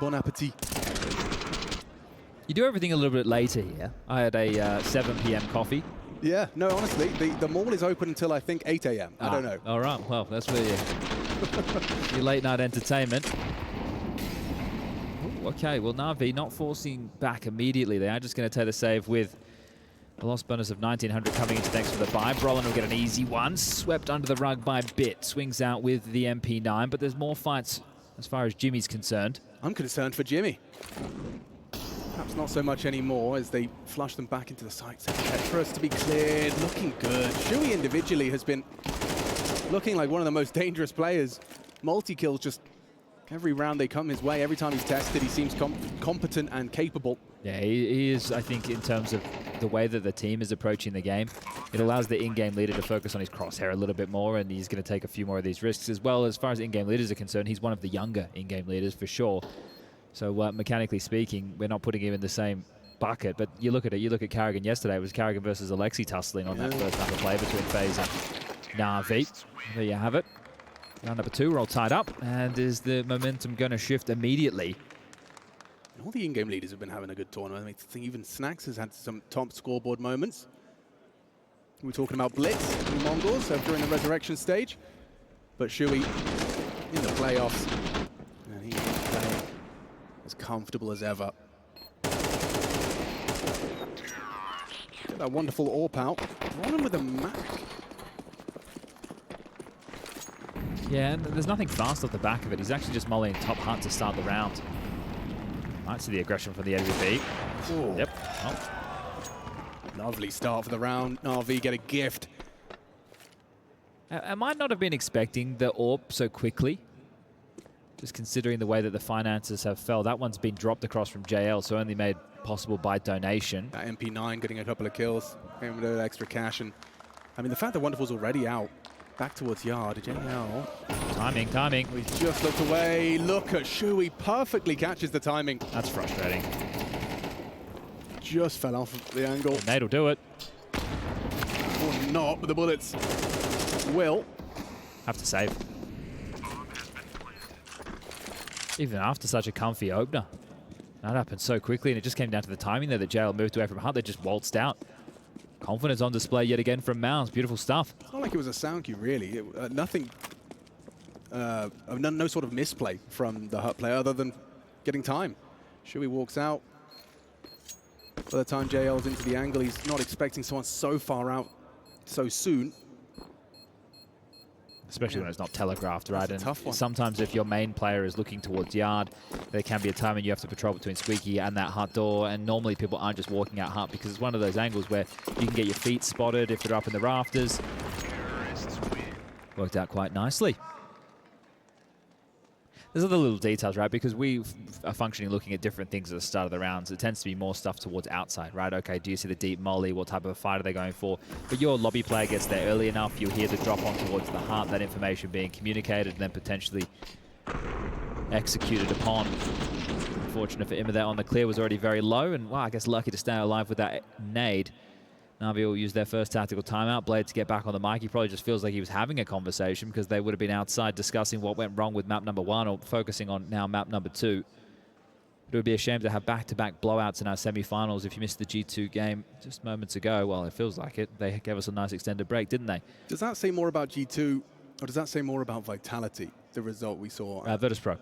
Bon appetit. You do everything a little bit later here. I had a 7 p.m. coffee. Yeah, no, honestly, the mall is open until I think 8 a.m. I don't know. All right, well, that's where your late night entertainment. Ooh, okay, well, NAVI not forcing back immediately. They are just going to take the save with a loss bonus of 1,900 coming into next for the buy. Brolin will get an easy one. Swept under the rug by Bit. Swings out with the MP9, but there's more fights as far as Jimmy's concerned. I'm concerned for Jimmy. Perhaps not so much anymore as they flush them back into the sights. Tetris to be cleared, looking good. Shui individually has been looking like one of the most dangerous players. Multi-kills just every round they come his way. Every time he's tested, he seems competent and capable. Yeah, he is, I think, in terms of the way that the team is approaching the game. It allows the in-game leader to focus on his crosshair a little bit more, and he's going to take a few more of these risks. As well, as far as in-game leaders are concerned, he's one of the younger in-game leaders for sure. So mechanically speaking, we're not putting him in the same bucket. But you look at it, you look at Carrigan yesterday. It was Carrigan versus Alexi tussling on that first number play between FaZe and NAVI. There you have it. Round number 2, we're all tied up. And is the momentum going to shift immediately? All the in-game leaders have been having a good tournament. I think even Snacks has had some top scoreboard moments. We're talking about Blitz and Mongols during the resurrection stage. But Shui in the playoffs. And he's playing as comfortable as ever. Get that wonderful AWP out. Rolling with a Mac. Yeah, and there's nothing fast off the back of it. He's actually just mulling top hut to start the round. Might see the aggression from the MVP. Ooh. Yep. Oh. Lovely start for the round. NAVI get a gift. I might not have been expecting the AWP so quickly. Just considering the way that the finances have fell. That one's been dropped across from JL, so only made possible by donation. That MP9 getting a couple of kills. Came with a little extra cash. And I mean, the fact that Wonderful's already out. Back towards Yard. JL. Timing. He just looked away. Look at Shui. Perfectly catches the timing. That's frustrating. Just fell off the angle. Nade'll do it. Or not, but the bullets will. Have to save. Even after such a comfy opener. That happened so quickly, and it just came down to the timing there that JL moved away from Hunt. They just waltzed out. Confidence on display yet again from MOUZ. Beautiful stuff. It's not like it was a sound cue, really. Nothing, no sort of misplay from the Hut player other than getting time. Shui walks out. By the time JL's into the angle, he's not expecting someone so far out so soon. Especially when it's not telegraphed, right? That's a tough one. Sometimes if your main player is looking towards Yard, there can be a time when you have to patrol between Squeaky and that Hut door, and normally people aren't just walking out Hut because it's one of those angles where you can get your feet spotted if they're up in the rafters. Worked out quite nicely. There's other little details, right? Because we are functioning looking at different things at the start of the rounds. It tends to be more stuff towards outside, right? Okay, do you see the deep molly? What type of a fight are they going for? But your lobby player gets there early enough, you'll hear the drop on towards the heart, that information being communicated and then potentially executed upon. Unfortunate for Immer there on the clear was already very low, and well, I guess lucky to stay alive with that nade. NAVI will use their first tactical timeout. Blade to get back on the mic. He probably just feels like he was having a conversation because they would have been outside discussing what went wrong with map number 1 or focusing on now map number 2. It would be a shame to have back-to-back blowouts in our semi-finals if you missed the G2 game just moments ago. Well, it feels like it. They gave us a nice extended break, didn't they? Does that say more about G2 Or does that say more about Vitality, the result we saw? Virtus Pro.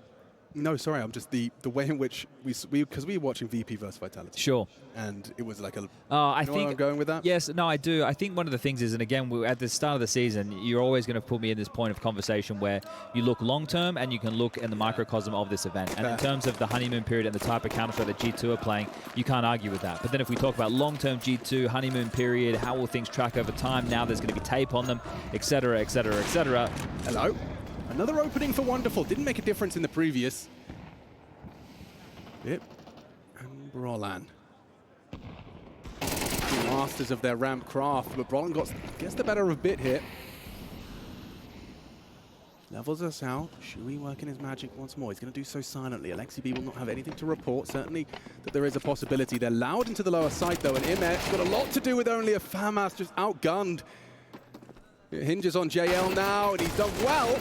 No, sorry, I'm just the way in which because we were watching VP versus Vitality. Sure. And it was like a. I you know think where I'm going with that. Yes, no, I do. I think one of the things is, and again, at the start of the season, you're always going to put me in this point of conversation where you look long term and you can look in the microcosm of this event. And in terms of the honeymoon period and the type of Counter-Strike that G2 are playing, you can't argue with that. But then if we talk about long-term G2 honeymoon period, how will things track over time? Now there's going to be tape on them, etc., etc., etc. Hello, another opening for Wonderful. Didn't make a difference in the previous. Yep, and Brolan. Masters of their ramp craft, but Brolan gets the better of Bit here. Levels us out. Shui working his magic once more. He's going to do so silently. Alexi B will not have anything to report. Certainly that there is a possibility. They're loud into the lower side though, and Imet's got a lot to do with only a FAMAS just outgunned. It hinges on JL now, and he's done well.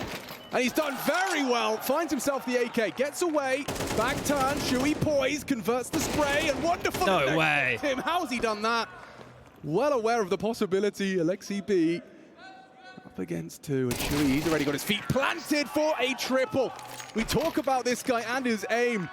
And he's done very well. Finds himself the AK, gets away, back turn, Shui poise, converts the spray, and Wonderful. No way. Him. How's he done that? Well aware of the possibility. Alexi B up against two, and Shui, he's already got his feet planted for a triple. We talk about this guy and his aim,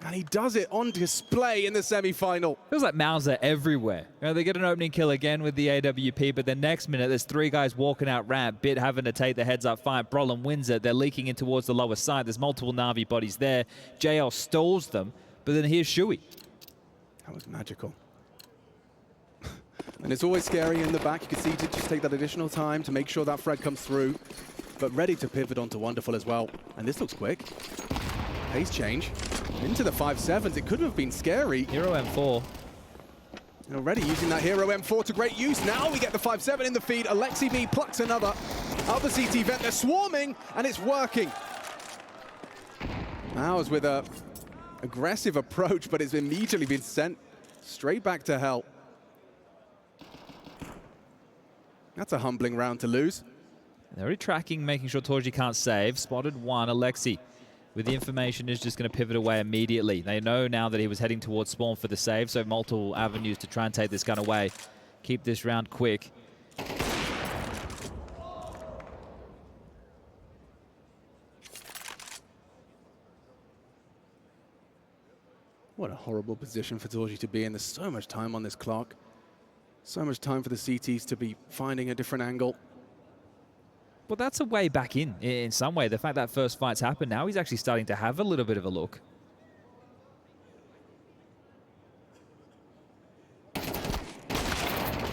and he does it on display in the semi-final. Feels like MOUZ are everywhere. You know, they get an opening kill again with the AWP, but the next minute there's three guys walking out ramp, Bit having to take the heads-up fight. Brolan wins it. They're leaking in towards the lower side. There's multiple Navi bodies there. JL stalls them, but then here's Shui. That was magical. And it's always scary in the back. You can see to just take that additional time to make sure that frag comes through, but ready to pivot onto Wonderful as well. And this looks quick. Pace change into the 5-7s. It could have been scary. Hero M4. And already using that Hero M4 to great use. Now we get the 5-7 in the feed. Alexi B plucks another out the CT vent. They're swarming, and it's working. MOUZ with a aggressive approach, but it's immediately been sent straight back to hell. That's a humbling round to lose. They're already tracking, making sure Torji can't save. Spotted one. Alexi, with the information, is just going to pivot away immediately. They know now that he was heading towards spawn for the save, so multiple avenues to try and take this gun away. Keep this round quick. What a horrible position for Torji to be in. There's so much time on this clock. So much time for the CTs to be finding a different angle. Well, that's a way back in some way. The fact that first fight's happened, now he's actually starting to have a little bit of a look.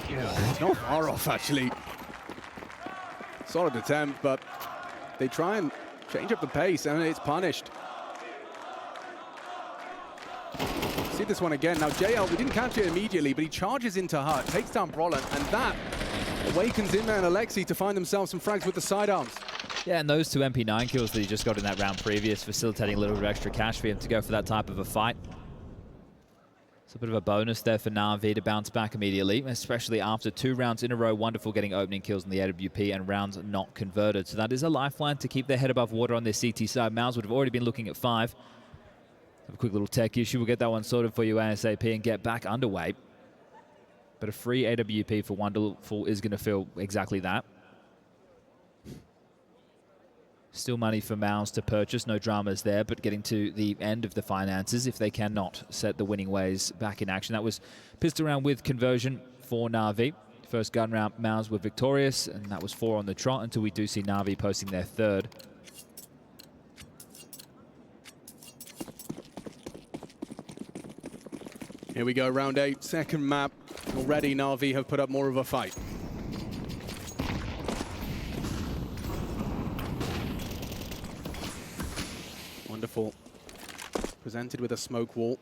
Yeah, not far off, actually. Solid attempt, but they try and change up the pace, and it's punished. See this one again. Now, JL, we didn't catch it immediately, but he charges into Hut, takes down Brolan, and that awakens Inma and Alexi to find themselves some frags with the sidearms. Yeah, and those two MP9 kills that he just got in that round previous, facilitating a little bit of extra cash for him to go for that type of a fight. It's a bit of a bonus there for NAVI to bounce back immediately, especially after 2 rounds in a row. Wonderful getting opening kills in the AWP and rounds not converted. So that is a lifeline to keep their head above water on their CT side. MOUZ would have already been looking at 5. Have a quick little tech issue. We'll get that one sorted for you ASAP and get back underway. But a free AWP for Wonderful is going to feel exactly that. Still money for MOUZ to purchase, no dramas there, but getting to the end of the finances if they cannot set the winning ways back in action. That was pissed around with conversion for NAVI. First gun round, MOUZ were victorious, and that was 4 on the trot until we do see NAVI posting their 3rd. Here we go, round 8, second map. Already NAVI have put up more of a fight. Wonderful. Presented with a smoke wall.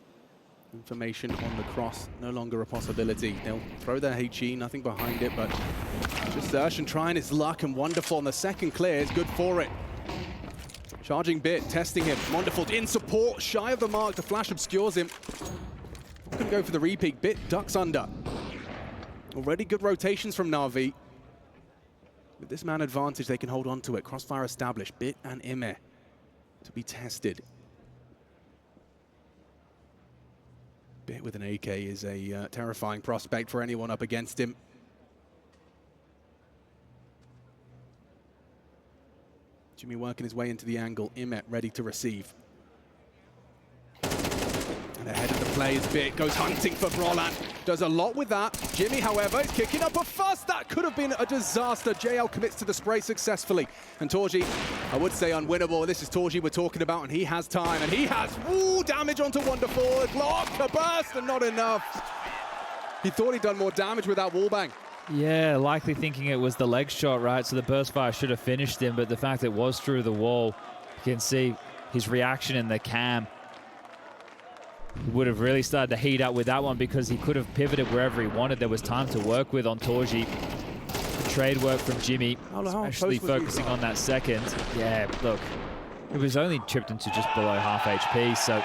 Information on the cross, no longer a possibility. They'll throw their HE, nothing behind it, but just Urshan trying his luck, and Wonderful on the second clear is good for it. Charging Bit, testing him. Wonderful in support, shy of the mark. The flash obscures him. Not gonna go for the repeat. Bit ducks under. Already good rotations from NAVI. With this man advantage, they can hold on to it. Crossfire established. Bit and Ime to be tested. Bit with an AK is a terrifying prospect for anyone up against him. Jimmy working his way into the angle. Imet ready to receive. And ahead of the play is Bit, goes hunting for Brolan. Does a lot with that. Jimmy, however, is kicking up a fuss. That could have been a disaster. JL commits to the spray successfully. And Torji, I would say unwinnable. This is Torji we're talking about, and he has time. And he has, damage onto Wonderful. Block, a burst, and not enough. He thought he'd done more damage with that wallbang. Yeah, likely thinking it was the leg shot, right? So the burst fire should have finished him, but the fact it was through the wall, you can see his reaction in the cam. He would have really started to heat up with that one because he could have pivoted wherever he wanted. There was time to work with on Torji. Trade work from Jimmy, especially focusing on that second. Yeah, look, it was only chipped into just below half HP, so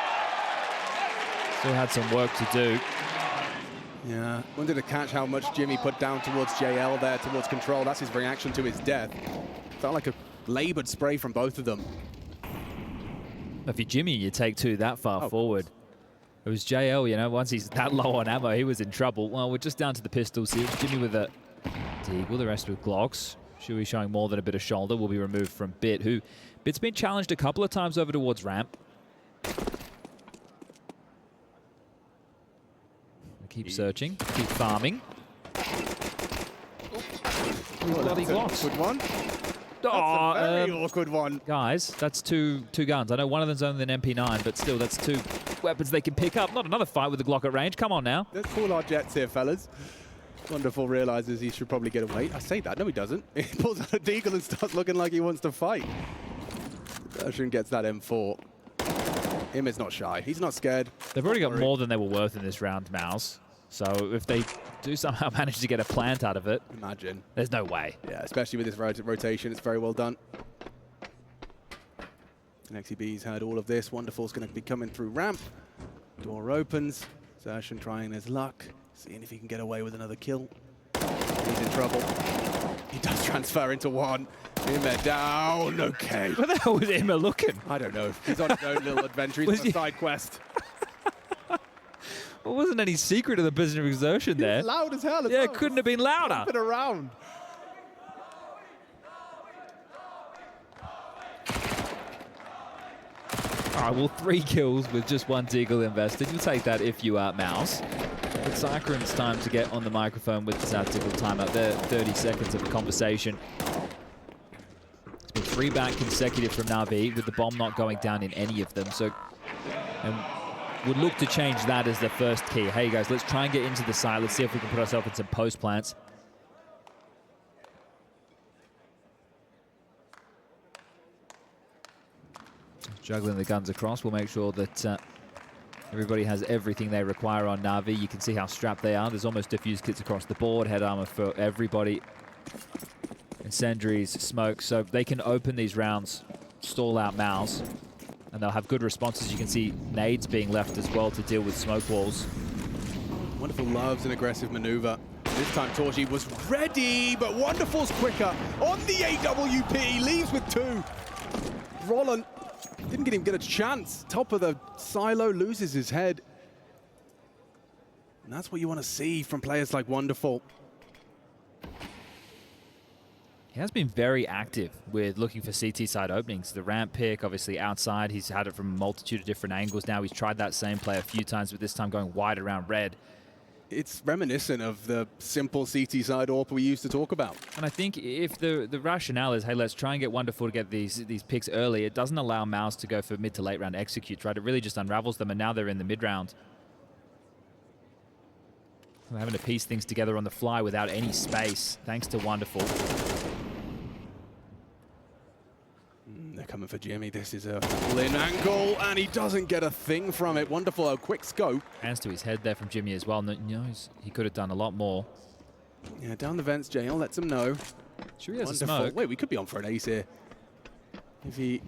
still had some work to do. Yeah, wanted to catch how much Jimmy put down towards JL there, towards control. That's his reaction to his death. Felt like a labored spray from both of them. If you're Jimmy, you take two that far forward. It was JL, you know, once he's that low on ammo, he was in trouble. Well, we're just down to the pistols here. Jimmy with a Deagle, the rest with Glocks. Shui showing more than a bit of shoulder, will be removed from Bit, who Bit's been challenged a couple of times over towards ramp. Keep searching, keep farming. Bloody Glocks. Good one. That's a very awkward one. Guys, that's two guns. I know one of them's only an MP9, but still, that's two weapons they can pick up. Not another fight with the Glock at range. Come on now. Let's pull our jets here, fellas. Wonderful realizes he should probably get away. I say that. No, he doesn't. He pulls out a Deagle and starts looking like he wants to fight. Version gets that M4. Him is not shy. He's not scared. They've already got more than they were worth in this round, MOUZ. So if they do somehow manage to get a plant out of it, imagine. There's no way. Yeah, especially with this rotation, it's very well done. NXTB's heard all of this. Wonderful's going to be coming through ramp. Door opens. Zertian trying his luck, seeing if he can get away with another kill. He's in trouble. He does transfer into one. Immer down. Okay. Where the hell was Immer looking? I don't know. He's on his own little adventure. He's on a side quest. Well, wasn't any secret of the business of exertion there. It's loud as hell. Yeah, it couldn't have been louder. Been around. All right, well, 3 kills with just 1 Deagle invested. You'll take that if you are MOUZ. It's Cycron's time to get on the microphone with the Deagle timeout there. 30 seconds of a conversation. It's been 3 back consecutive from NAVI with the bomb not going down in any of them. So, would look to change that as the first key. Hey guys, let's try and get into the side. Let's see if we can put ourselves in some post plants. Juggling the guns across. We'll make sure that everybody has everything they require on NAVI. You can see how strapped they are. There's almost diffused kits across the board. Head armor for everybody. Incendiaries, smoke. So they can open these rounds, stall out MOUZ. And they'll have good responses. You can see nades being left as well to deal with smoke walls. Wonderful loves an aggressive maneuver. This time Torji was ready, but Wonderful's quicker. On the AWP, leaves with 2. Roland didn't even get a chance. Top of the silo, loses his head. And that's what you want to see from players like Wonderful. He has been very active with looking for CT side openings. The ramp pick, obviously outside. He's had it from a multitude of different angles now. He's tried that same play a few times, but this time going wide around red. It's reminiscent of the simple CT side AWP we used to talk about. And I think if the rationale is, hey, let's try and get Wonderful to get these picks early, it doesn't allow MOUZ to go for mid to late round executes, right? It really just unravels them, and now they're in the mid round. We're having to piece things together on the fly without any space, thanks to Wonderful. They're coming for Jimmy. This is a all-in angle, and he doesn't get a thing from it. Wonderful, a quick scope. Hands to his head there from Jimmy as well. He could have done a lot more. Yeah, down the vents, JL lets him know. Sure, he has a smoke. Wait, we could be on for an ace here. If he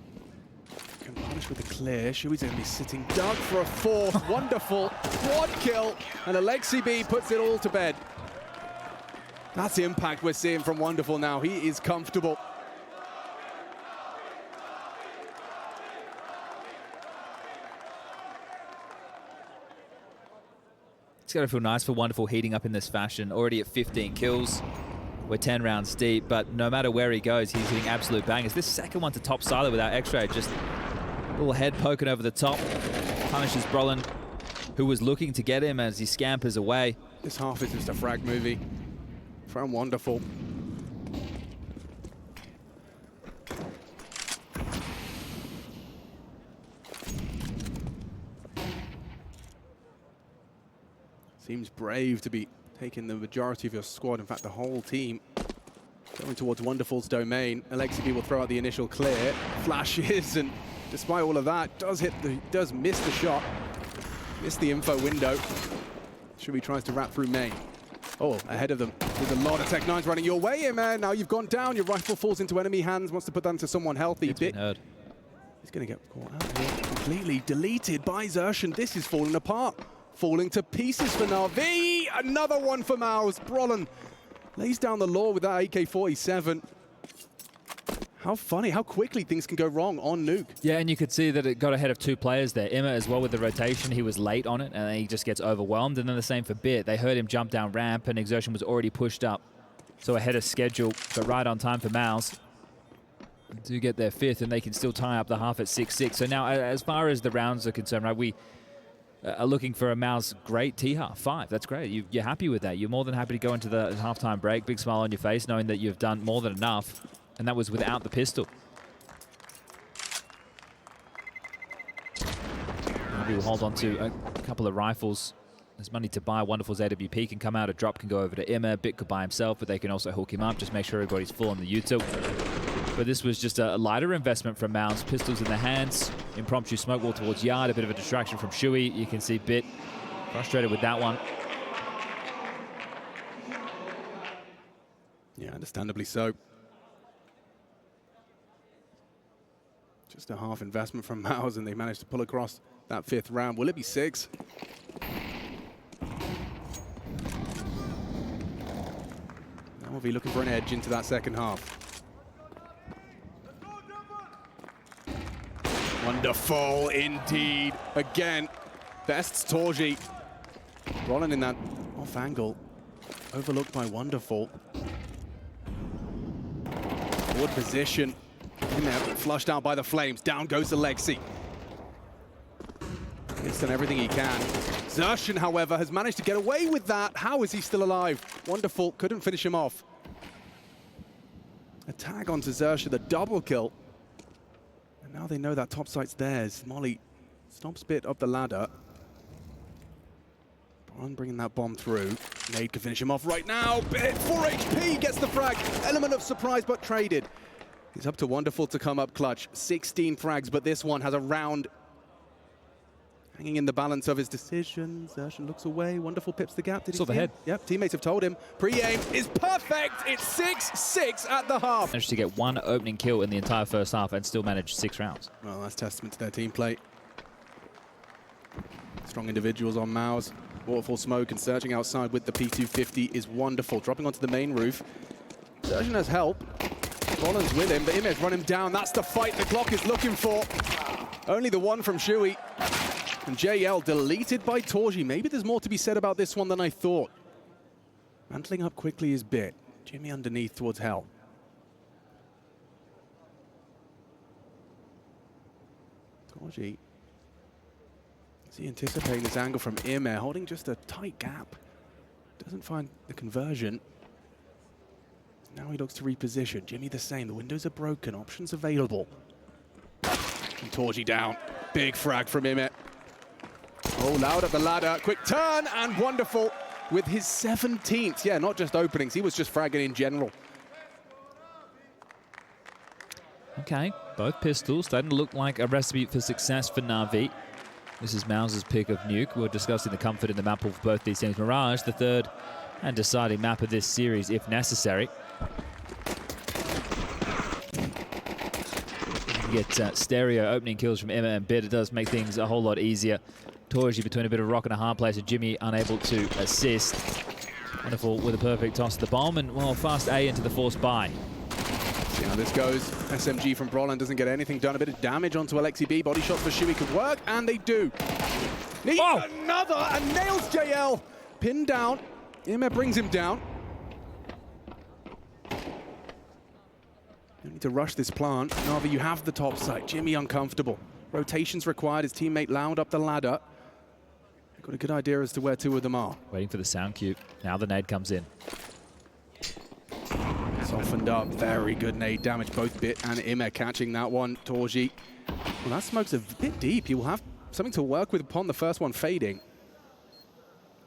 can punish with the clear, Shui's going to be sitting duck for a 4th. Wonderful, quad kill, and AlexiB puts it all to bed. That's the impact we're seeing from Wonderful now. He is comfortable. It's got to feel nice for Wonderful heating up in this fashion. Already at 15 kills. We're 10 rounds deep, but no matter where he goes, he's hitting absolute bangers. This second one to top silo without X-Ray, just a little head poking over the top. Punishes Brolin, who was looking to get him as he scampers away. This half is just a frag movie from Wonderful. Seems brave to be taking the majority of your squad, in fact the whole team, going towards Wonderful's domain. Alexibi will throw out the initial clear, flashes, and despite all of that, does miss the shot, miss the info window. Shui tries to wrap through main. Oh, ahead of them. There's a lot of Tech 9s running your way here, man. Now you've gone down, your rifle falls into enemy hands, wants to put that into someone healthy. It's been heard. He's going to get caught out here. Completely deleted by Xertion. This is falling apart. Falling to pieces for NAVI. Another one for MOUZ. Brolin lays down the law with that AK-47. How funny, how quickly things can go wrong on Nuke. Yeah, and you could see that it got ahead of two players there. Emma as well with the rotation. He was late on it, and then he just gets overwhelmed. And then the same for Bit. They heard him jump down ramp, and Exertion was already pushed up. So ahead of schedule, but right on time for MOUZ to get their fifth, and they can still tie up the half at 6-6. So now, as far as the rounds are concerned, right, we are looking for a MOUZ great T-half, 5. That's great. You're happy with that. You're more than happy to go into the halftime break, big smile on your face, knowing that you've done more than enough, and that was without the pistol. We'll hold on to a couple of rifles. There's money to buy. Wonderful's AWP can come out. A drop can go over to Emma. Bit could buy himself, but they can also hook him up. Just make sure everybody's full on the util. But this was just a lighter investment from MOUZ. Pistols in the hands. Impromptu smoke wall towards Yard. A bit of a distraction from Shui. You can see Bit frustrated with that one. Yeah, understandably so. Just a half investment from MOUZ, and they managed to pull across that 5th round. Will it be 6? Now we'll be looking for an edge into that second half. Wonderful indeed. Again, bests Torji. Rolling in that off angle. Overlooked by Wonderful. Forward position. In there, flushed out by the flames. Down goes Alexi. He's done everything he can. Xertion, however, has managed to get away with that. How is he still alive? Wonderful, couldn't finish him off. A tag onto Xertion, the double kill. And now they know that top site's theirs. Molly stomps Bit up the ladder. Braun bringing that bomb through. Nade can finish him off right now. Bit, 4 HP, gets the frag. Element of surprise, but traded. He's up to Wonderful to come up clutch. 16 frags, but this one has a round hanging in the balance of his decisions. Xertion looks away. Wonderful pips the gap. Did he saw the head? Yep, teammates have told him. Pre-aim is perfect. It's 6-6 at the half. Managed to get one opening kill in the entire first half and still managed 6 rounds. Well, that's testament to their team play. Strong individuals on MOUZ. Waterfall smoke and searching outside with the P250 is Wonderful. Dropping onto the main roof. Xertion has help. Rollins with him, but Imez run him down. That's the fight the clock is looking for. Only the one from Shui. And JL deleted by Torji. Maybe there's more to be said about this one than I thought. Mantling up quickly is Bit. Jimmy underneath towards Hell. Torji. Is he anticipating this angle from Imeh, holding just a tight gap? Doesn't find the conversion. Now he looks to reposition. Jimmy the same. The windows are broken. Options available. And Torji down. Big frag from Imeh. Oh, loud up the ladder. Quick turn and Wonderful with his 17th. Yeah, not just openings. He was just fragging in general. Okay, both pistols starting to look like a recipe for success for NAVI. This is MOUZ's pick of Nuke. We're discussing the comfort in the map of both these teams. Mirage, the third and deciding map of this series if necessary. You get stereo opening kills from Emma and Bit. It does make things a whole lot easier. Torji between a bit of a rock and a hard place, and Jimmy unable to assist. Wonderful with a perfect toss of the bomb, and well, fast A into the forced buy. See how this goes. SMG from Brolin doesn't get anything done. A bit of damage onto Alexi B. Body shots for Shui could work, and they do. Need another, and nails JL. Pinned down. Emma brings him down. Need to rush this plant. Navi, you have the top side. Jimmy uncomfortable. Rotations required. His teammate Loud up the ladder. Got a good idea as to where two of them are. Waiting for the sound cue. Now the nade comes in. Softened up. Very good nade damage. Both Bit and Imme catching that one. Torji. Well, that smoke's a bit deep. He will have something to work with upon the first one fading.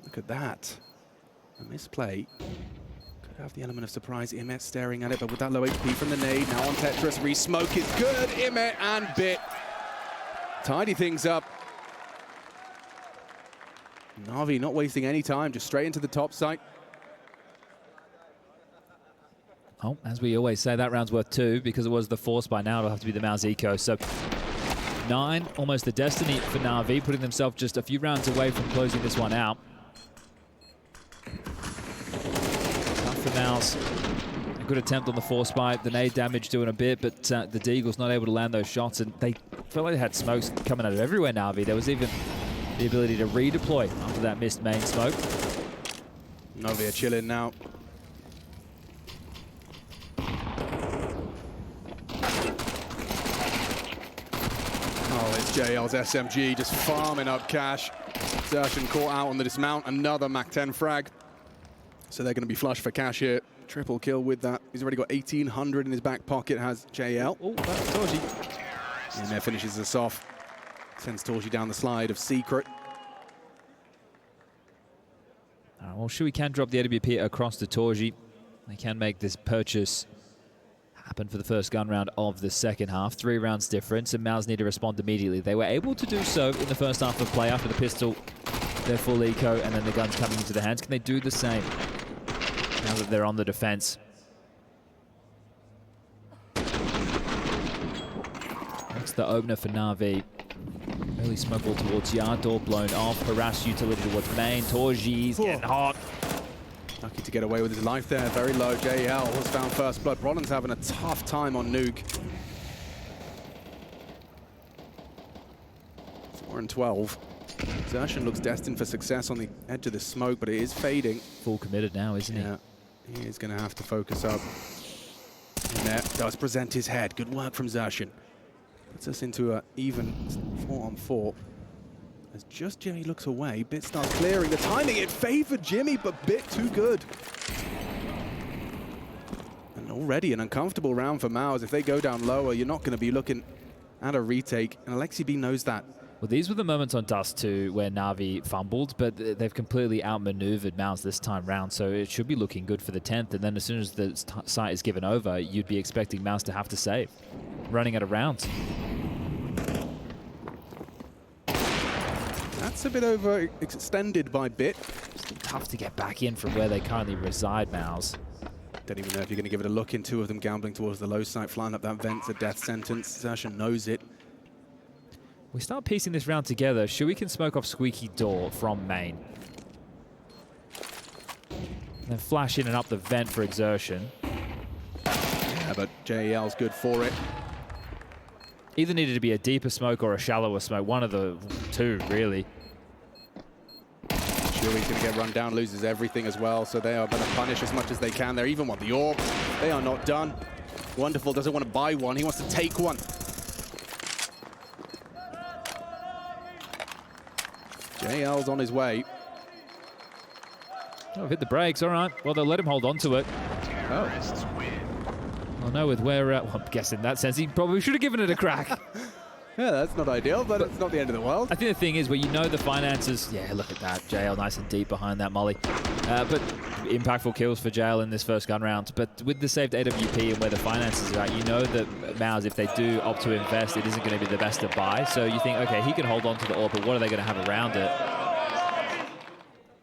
Look at that. A misplay. Could have the element of surprise. Imme staring at it, but with that low HP from the nade. Now on Tetris. Re-smoke is good. Imme and Bit tidy things up. Navi not wasting any time, just straight into the top site. Oh, as we always say, that round's worth 2 because it was the force by now. It'll have to be the MOUZ eco. So 9, almost the destiny for Navi, putting themselves just a few rounds away from closing this one out. Tough for MOUZ. A good attempt on the force spike. The nade damage doing a bit, but the Deagle's not able to land those shots, and they felt like they had smokes coming out of everywhere, Navi. There was even the ability to redeploy after that missed main smoke. Navi are chilling now. Oh, it's JL's SMG just farming up cash. Xertion caught out on the dismount. Another MAC-10 frag. So they're going to be flush for cash here. Triple kill with that. He's already got 1,800 in his back pocket, has JL. Oh, that's Torji. And there finishes this off. Sends Torji down the slide of Secret. Well, Shui can drop the AWP across to Torji. They can make this purchase happen for the first gun round of the second half. 3 rounds difference, and MOUZ need to respond immediately. They were able to do so in the first half of play after the pistol, their full eco, and then the guns coming into their hands. Can they do the same now that they're on the defense? That's the opener for Navi. Early smoke ball towards yard, door blown off. Harass utility towards main. Torji's getting hot. Lucky to get away with his life there. Very low. JL has found first blood. Brolin's having a tough time on Nuke. 4 and 12. Xertion looks destined for success on the edge of the smoke, but it is fading. Full committed now, isn't he? Yeah, he is going to have to focus up. And there does present his head. Good work from Xertion. Puts us into an even 4 on 4. As just Jimmy looks away, Bit starts clearing. The timing, it favored Jimmy, but Bit too good. And already an uncomfortable round for MOUZ. If they go down lower, you're not going to be looking at a retake, and Alexi B knows that. Well, these were the moments on Dust 2 where Navi fumbled, but they've completely outmaneuvered MOUZ this time round, so it should be looking good for the 10th. And then as soon as the site is given over, you'd be expecting MOUZ to have to save, running out of rounds. That's a bit overextended by Bit. Still tough to get back in from where they currently reside, MOUZ. Don't even know if you're going to give it a look in. 2 of them gambling towards the low side, flying up that vent's a death sentence. Xertion knows it. We start piecing this round together. Shui can smoke off Squeaky Door from main. And then flash in and up the vent for Xertion. Yeah, but JL's good for it. Either needed to be a deeper smoke or a shallower smoke. One of the 2, really. Shui's going to get run down, loses everything as well, so they are going to punish as much as they can. They even want the orb. They are not done. Wonderful doesn't want to buy one. He wants to take one. JL's on his way. Oh, hit the brakes. All right. Well, they'll let him hold on to it. Oh. Well, no, with where well, I'm guessing in that sense, he probably should have given it a crack. Yeah, that's not ideal, but it's not the end of the world. I think the thing is where you know the finances. Yeah, look at that. JL nice and deep behind that molly. But impactful kills for JL in this first gun round. But with the saved AWP and where the finances are at, you know that MOUZ, if they do opt to invest, it isn't going to be the best to buy. So you think, okay, he can hold on to the orb, but what are they going to have around it?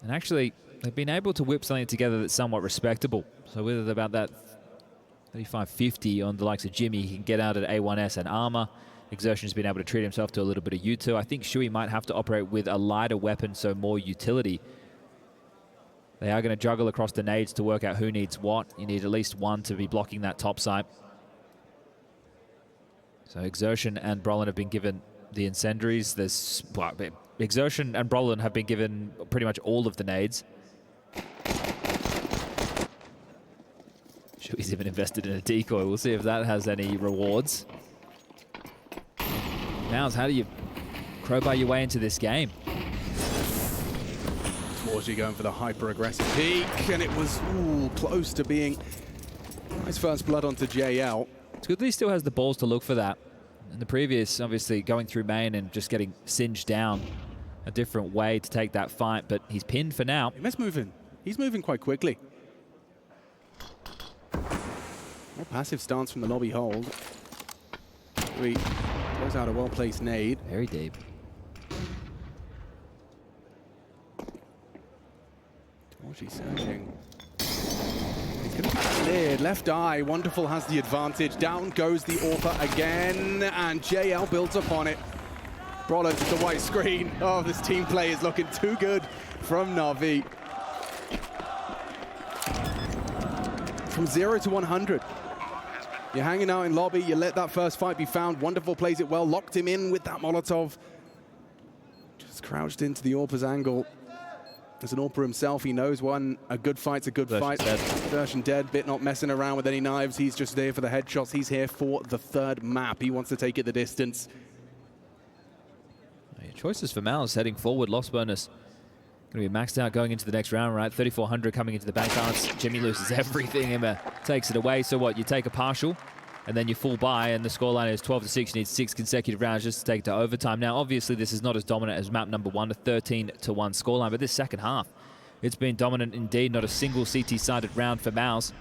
And actually, they've been able to whip something together that's somewhat respectable. So with about that 35-50 on the likes of Jimmy, he can get out at A1S and armor. Xertion's been able to treat himself to a little bit of U2. I think Shui might have to operate with a lighter weapon, so more utility. They are going to juggle across the nades to work out who needs what. You need at least one to be blocking that top side. So Xertion and Brolin have been given the incendiaries. Well, Xertion and Brolin have been given pretty much all of the nades. Chewy's even invested in a decoy. We'll see if that has any rewards. MOUZ, how do you crowbar your way into this game? Torji going for the hyper-aggressive peek, and it was close to being nice first blood onto JL. It's good that he still has the balls to look for that. In the previous, obviously, going through main and just getting singed down, a different way to take that fight, but he's pinned for now. He's moving. He's moving quite quickly. More passive stance from the lobby hold. He goes out a well-placed nade. Very deep. Torji searching. He's going to be cleared. Left eye. Wonderful has the advantage. Down goes the AWPer again, and JL builds upon it. Brollan to the white screen. Oh, this team play is looking too good from NAVI. From 0 to 100. You're hanging out in lobby, you let that first fight be found. Wonderful plays it well, locked him in with that Molotov. Just crouched into the AWPer's angle. As an AWPer himself, he knows a good fight's a good fight. Version dead, Bit not messing around with any knives. He's just there for the headshots. He's here for the third map. He wants to take it the distance. Choices for MOUZ heading forward. Loss bonus going to be maxed out going into the next round, right? 3,400 coming into the bank balance. Jimmy loses everything. Emma takes it away. So what? You take a partial, and then you full buy, and the scoreline is 12-6. You need 6 consecutive rounds just to take it to overtime. Now, obviously, this is not as dominant as map number 1, a 13-1 scoreline, but this second half, it's been dominant indeed. Not a single CT-sided round for MOUZ.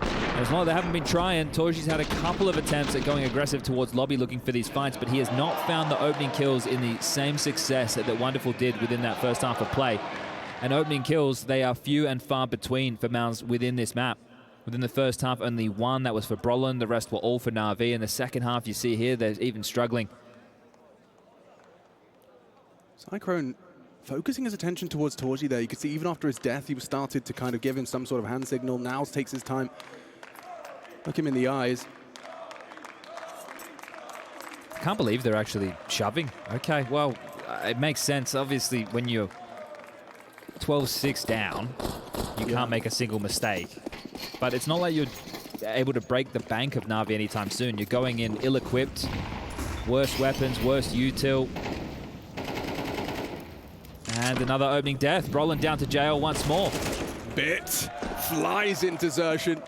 And as long as they haven't been trying, Torji's had a couple of attempts at going aggressive towards lobby looking for these fights, but he has not found the opening kills in the same success that Wonderful did within that first half of play. And opening kills, they are few and far between for MOUZ within this map. Within the first half, only one that was for Brollan, the rest were all for NAVI. In the second half, you see here, they're even struggling. Cyclone focusing his attention towards Torji there. You could see even after his death, he was started to kind of give him some sort of hand signal. Now takes his time. Look him in the eyes. I can't believe they're actually shoving. Okay, well, it makes sense. Obviously, when you're 12-6 down, you can't make a single mistake. But it's not like you're able to break the bank of NAVI anytime soon. You're going in ill-equipped, worse weapons, worse util. And another opening death. Brollan down to jail once more. Bit flies into Zertian.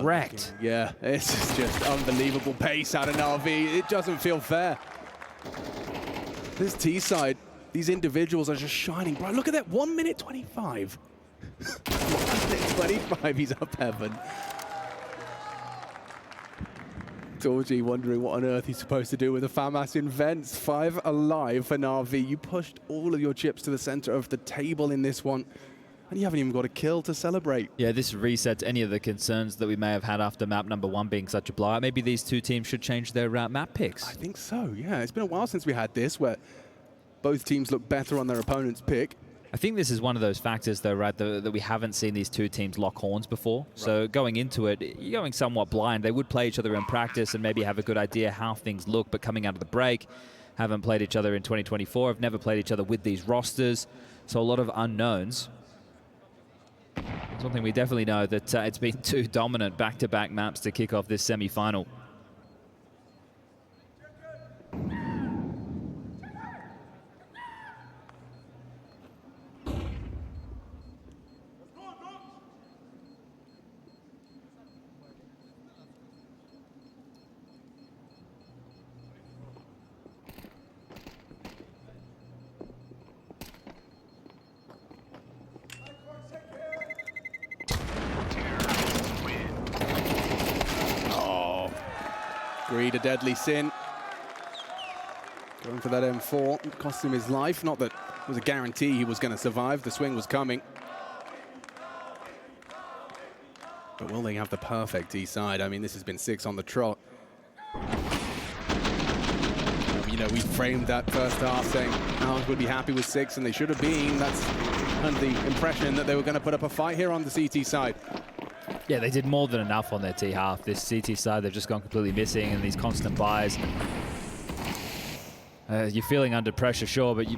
Wrecked. Yeah, this is just unbelievable pace out of NAVI. It doesn't feel fair. This T side, these individuals are just shining bright. Look at that, 1 minute 25. 1 minute 25, he's up heaven. Torji wondering what on earth he's supposed to do with the FAMAS in vents. 5 alive for NAVI. You pushed all of your chips to the center of the table in this one. And you haven't even got a kill to celebrate. Yeah, this resets any of the concerns that we may have had after map number 1 being such a blowout. Maybe these two teams should change their map picks. I think so, yeah. It's been a while since we had this, where both teams look better on their opponent's pick. I think this is one of those factors, though, right, that we haven't seen these two teams lock horns before. Right. So going into it, you're going somewhat blind. They would play each other in practice and maybe have a good idea how things look, but coming out of the break, haven't played each other in 2024, have never played each other with these rosters. So a lot of unknowns. Something we definitely know that it's been two dominant back-to-back maps to kick off this semi-final. Greed, a deadly sin. Going for that M4. It cost him his life. Not that it was a guarantee he was going to survive. The swing was coming. But will they have the perfect E side? I mean, this has been 6 on the trot. You know, we framed that first half saying MOUZ would be happy with 6, and they should have been. That's kind of the impression that they were going to put up a fight here on the CT side. Yeah, they did more than enough on their T half. This CT side, they've just gone completely missing, and these constant buys. You're feeling under pressure, sure, but you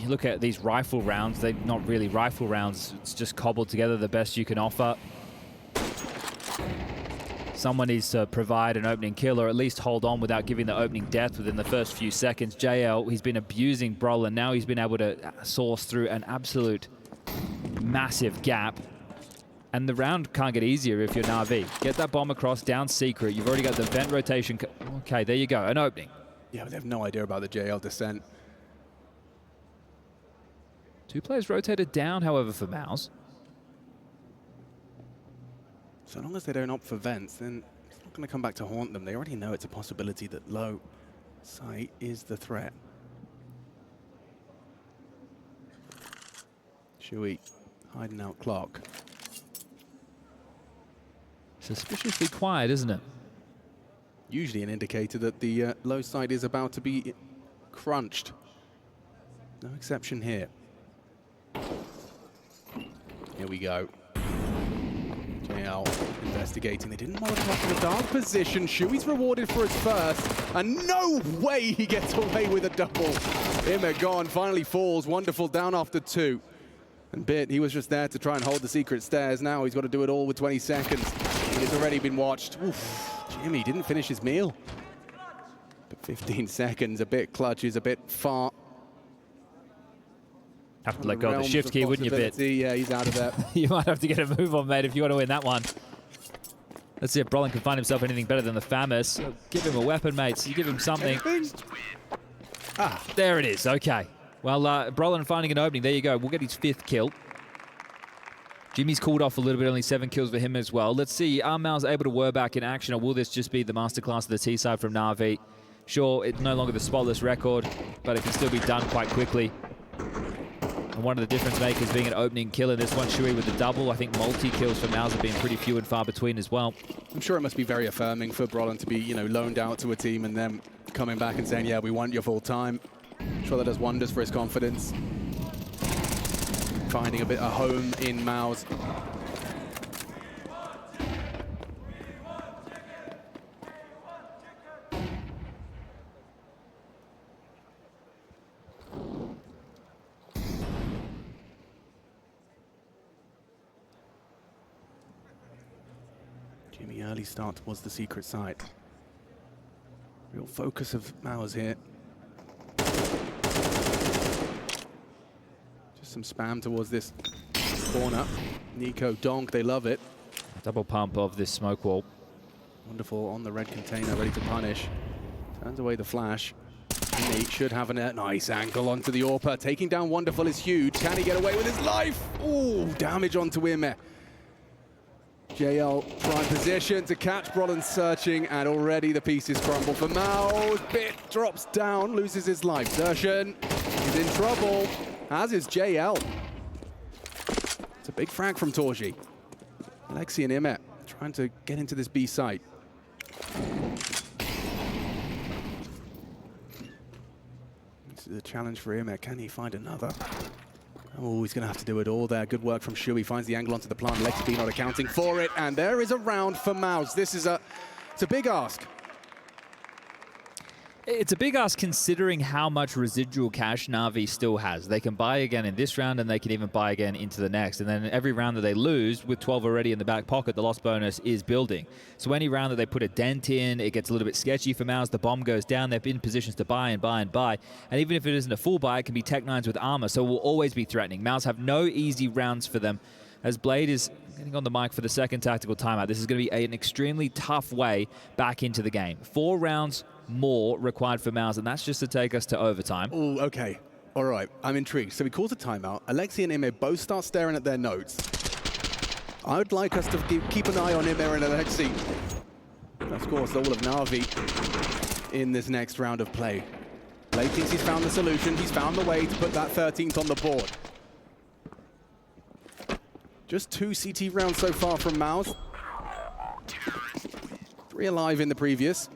look at these rifle rounds, they're not really rifle rounds. It's just cobbled together the best you can offer. Someone needs to provide an opening kill or at least hold on without giving the opening death within the first few seconds. JL, he's been abusing Brolin. Now he's been able to source through an absolute massive gap. And the round can't get easier if you're NAVI. Get that bomb across, down secret. You've already got the vent rotation. Okay, there you go, an opening. Yeah, but they have no idea about the JL descent. 2 players rotated down, however, for MOUZ. So long as they don't opt for vents, then it's not going to come back to haunt them. They already know it's a possibility that low sight is the threat. Shui hiding out clock. Suspiciously quiet, isn't it? Usually an indicator that the low side is about to be crunched. No exception here. Here we go. JL investigating. They didn't Molotov in a dark position. Shui's rewarded for his first. And no way he gets away with a double. Immer gone, finally falls. Wonderful, down after 2. And Bit, he was just there to try and hold the secret stairs. Now he's got to do it all with 20 seconds. He's already been watched. Oof, Jimmy didn't finish his meal. But 15 seconds, a bit clutches, a bit far. Have to let go of the shift key, wouldn't you, Bit? Yeah, he's out of there. You might have to get a move on, mate, if you want to win that one. Let's see if Brolin can find himself anything better than the Famus. Give him a weapon, mates. You give him something. Ah, there it is. Okay. Well, Brolin finding an opening. There you go. We'll get his 5th kill. Jimmy's cooled off a little bit, only 7 kills for him as well. Let's see, are MOUZ able to whir back in action, or will this just be the masterclass of the T side from NAVI? Sure, it's no longer the spotless record, but it can still be done quite quickly. And one of the difference makers being an opening kill in this one, Shui with the double. I think multi-kills for MOUZ have been pretty few and far between as well. I'm sure it must be very affirming for Brolin to be, you know, loaned out to a team and then coming back and saying, yeah, we want your full time. I'm sure that does wonders for his confidence. Finding a bit of home in MOUZ. Jimmy, early start towards the secret site. Real focus of MOUZ here. Some spam towards this corner. Nico, Donk, they love it. Double pump of this smoke wall. Wonderful on the red container, ready to punish. Turns away the flash. Nate should have a nice angle onto the AWPer. Taking down Wonderful is huge. Can he get away with his life? Ooh, damage onto Immer. JL prime position to catch Brolin searching, and already the pieces crumble for MOUZ. Bit drops down, loses his life. Zershan is in trouble, as is JL. It's a big frag from Torji. Alexi and Immer trying to get into this B site. This is a challenge for Immer. Can he find another? Oh, he's going to have to do it all there. Good work from Shui. Finds the angle onto the plant. Alexi B not accounting for it. And there is a round for MOUZ. This is it's a big ask. It's a big ask considering how much residual cash NAVI still has. They can buy again in this round, and they can even buy again into the next. And then every round that they lose, with 12 already in the back pocket, the loss bonus is building. So any round that they put a dent in, it gets a little bit sketchy for MOUZ. The bomb goes down. They're in positions to buy and buy and buy. And even if it isn't a full buy, it can be Tech 9s with armor, so it will always be threatening. MOUZ have no easy rounds for them. As Blade is getting on the mic for the second tactical timeout, this is going to be an extremely tough way back into the game. 4 rounds more required for MOUZ, and that's just to take us to overtime. Oh, okay. All right. I'm intrigued. So he calls a timeout. Alexi and Immer both start staring at their notes. I would like us to keep an eye on Immer and Alexi. And of course, all of NAVI in this next round of play. Blade thinks he's found the solution. He's found the way to put that 13th on the board. Just 2 CT rounds so far from MOUZ. 3 alive in the previous.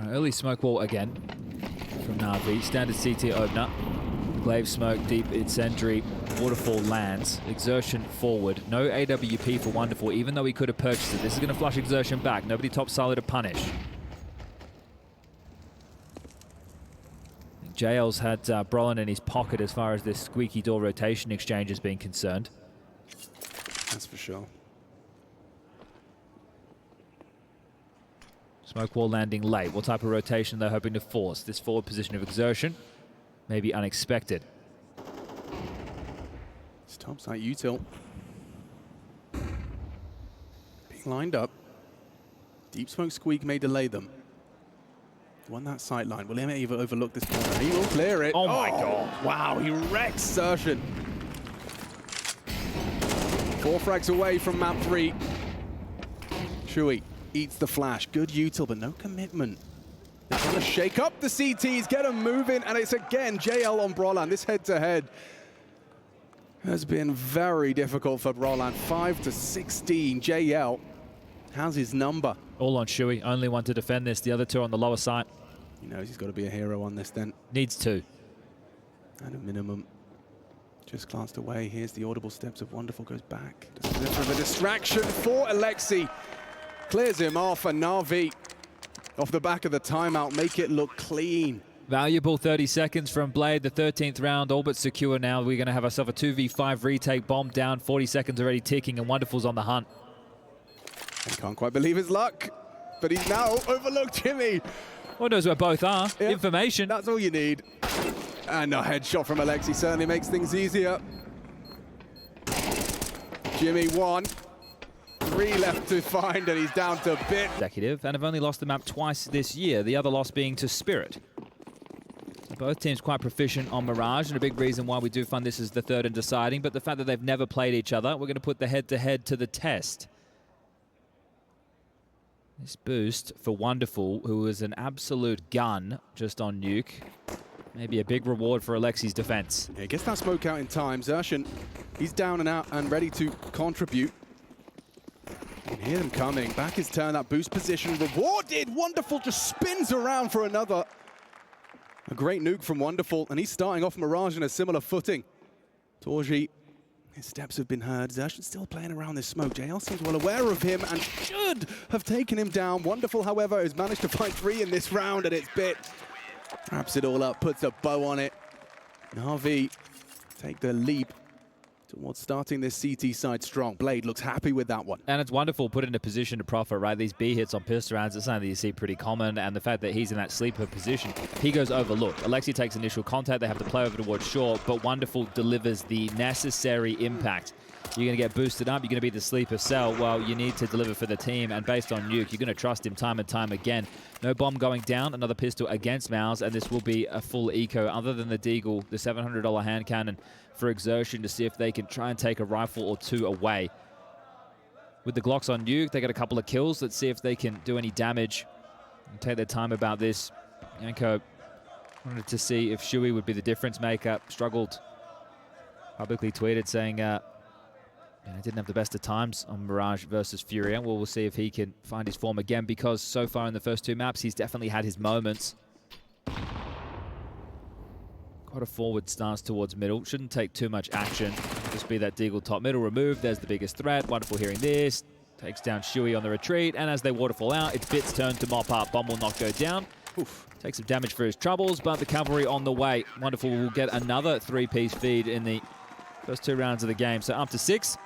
Early smoke wall again from NAVI. Standard CT opener. Glaive smoke, deep incendiary. Waterfall lands. Exertion forward. No AWP for Wonderful, even though he could have purchased it. This is going to flush Exertion back. Nobody top silo to punish. JL's had Brolin in his pocket as far as this squeaky door rotation exchange has been concerned. That's for sure. Smoke wall landing late. What type of rotation they're hoping to force? This forward position of exertion may be unexpected. It's top side util. Being lined up. Deep smoke squeak may delay them. Won that sight line. Will he even overlook this corner? He will clear it. Oh my God. Wow, he wrecks Sershin. 4 frags away from map 3. Shui eats the flash. Good util, but no commitment. They're trying to shake up the CTs, get them moving, and it's again JL on Brolan. This head-to-head has been very difficult for Brolan. 5-16. JL has his number. All on Shui. Only one to defend this. The other two on the lower side. He knows he's got to be a hero on this then. Needs to. At a minimum. Just glanced away. Here's the audible steps of Wonderful. Goes back. Just a bit of a distraction for Alexi. Clears him off, and Navi off the back of the timeout make it look clean. Valuable 30 seconds from Blade. The 13th round all but secure now. We're going to have ourselves a 2v5 retake. Bomb down. 40 seconds already ticking, and Wonderful's on the hunt. He can't quite believe his luck, but he's now overlooked Jimmy. Well, knows where both are. Yep. Information. That's all you need. And a headshot from Alexi certainly makes things easier. Jimmy 1. 3 left to find, and he's down to bit. Executive, and have only lost the map twice this year, the other loss being to Spirit. So both teams quite proficient on Mirage, and a big reason why we do find this is the third and deciding, but the fact that they've never played each other, we're going to put the head-to-head to the test. This boost for Wonderful, who is an absolute gun just on Nuke. Maybe a big reward for Alexi's defense. Yeah, gets that smoke out in time. Zershin, he's down and out and ready to contribute. You can hear them coming. Back his turn, that boost position rewarded. Wonderful just spins around for another. A great nuke from Wonderful, and he's starting off Mirage in a similar footing. Torji, his steps have been heard. Zershin still playing around this smoke. JL seems well aware of him and should have taken him down. Wonderful, however, has managed to find 3 in this round, and it's bit. Wraps it all up, puts a bow on it. Navi take the leap towards starting this CT side strong. Blade looks happy with that one. And it's Wonderful put into position to profit, right? These B hits on pistol rounds, it's something that you see pretty common, and the fact that he's in that sleeper position, he goes overlooked. Alexi takes initial contact, they have to play over towards short, but Wonderful delivers the necessary impact. You're going to get boosted up, you're going to be the sleeper cell. Well, you need to deliver for the team, and based on Nuke, you're going to trust him time and time again. No bomb going down, another pistol against MOUZ, and this will be a full eco, other than the Deagle, the $700 hand cannon for exertion to see if they can try and take a rifle or 2 away. With the Glocks on Nuke, they got a couple of kills. Let's see if they can do any damage and take their time about this. Yanko wanted to see if Shui would be the difference maker. Struggled. Publicly tweeted saying, I didn't have the best of times on Mirage versus Furia. Well, we'll see if he can find his form again, because so far in the first 2 maps, he's definitely had his moments. Quite a forward stance towards middle. Shouldn't take too much action. Just be that Deagle top middle removed. There's the biggest threat. Wonderful hearing this. Takes down Shui on the retreat. And as they waterfall out, it's Bit's turn to mop up. Bomb will not go down. Oof. Takes some damage for his troubles, but the cavalry on the way. Wonderful will get another 3-piece feed in the first 2 rounds of the game. So up to 6.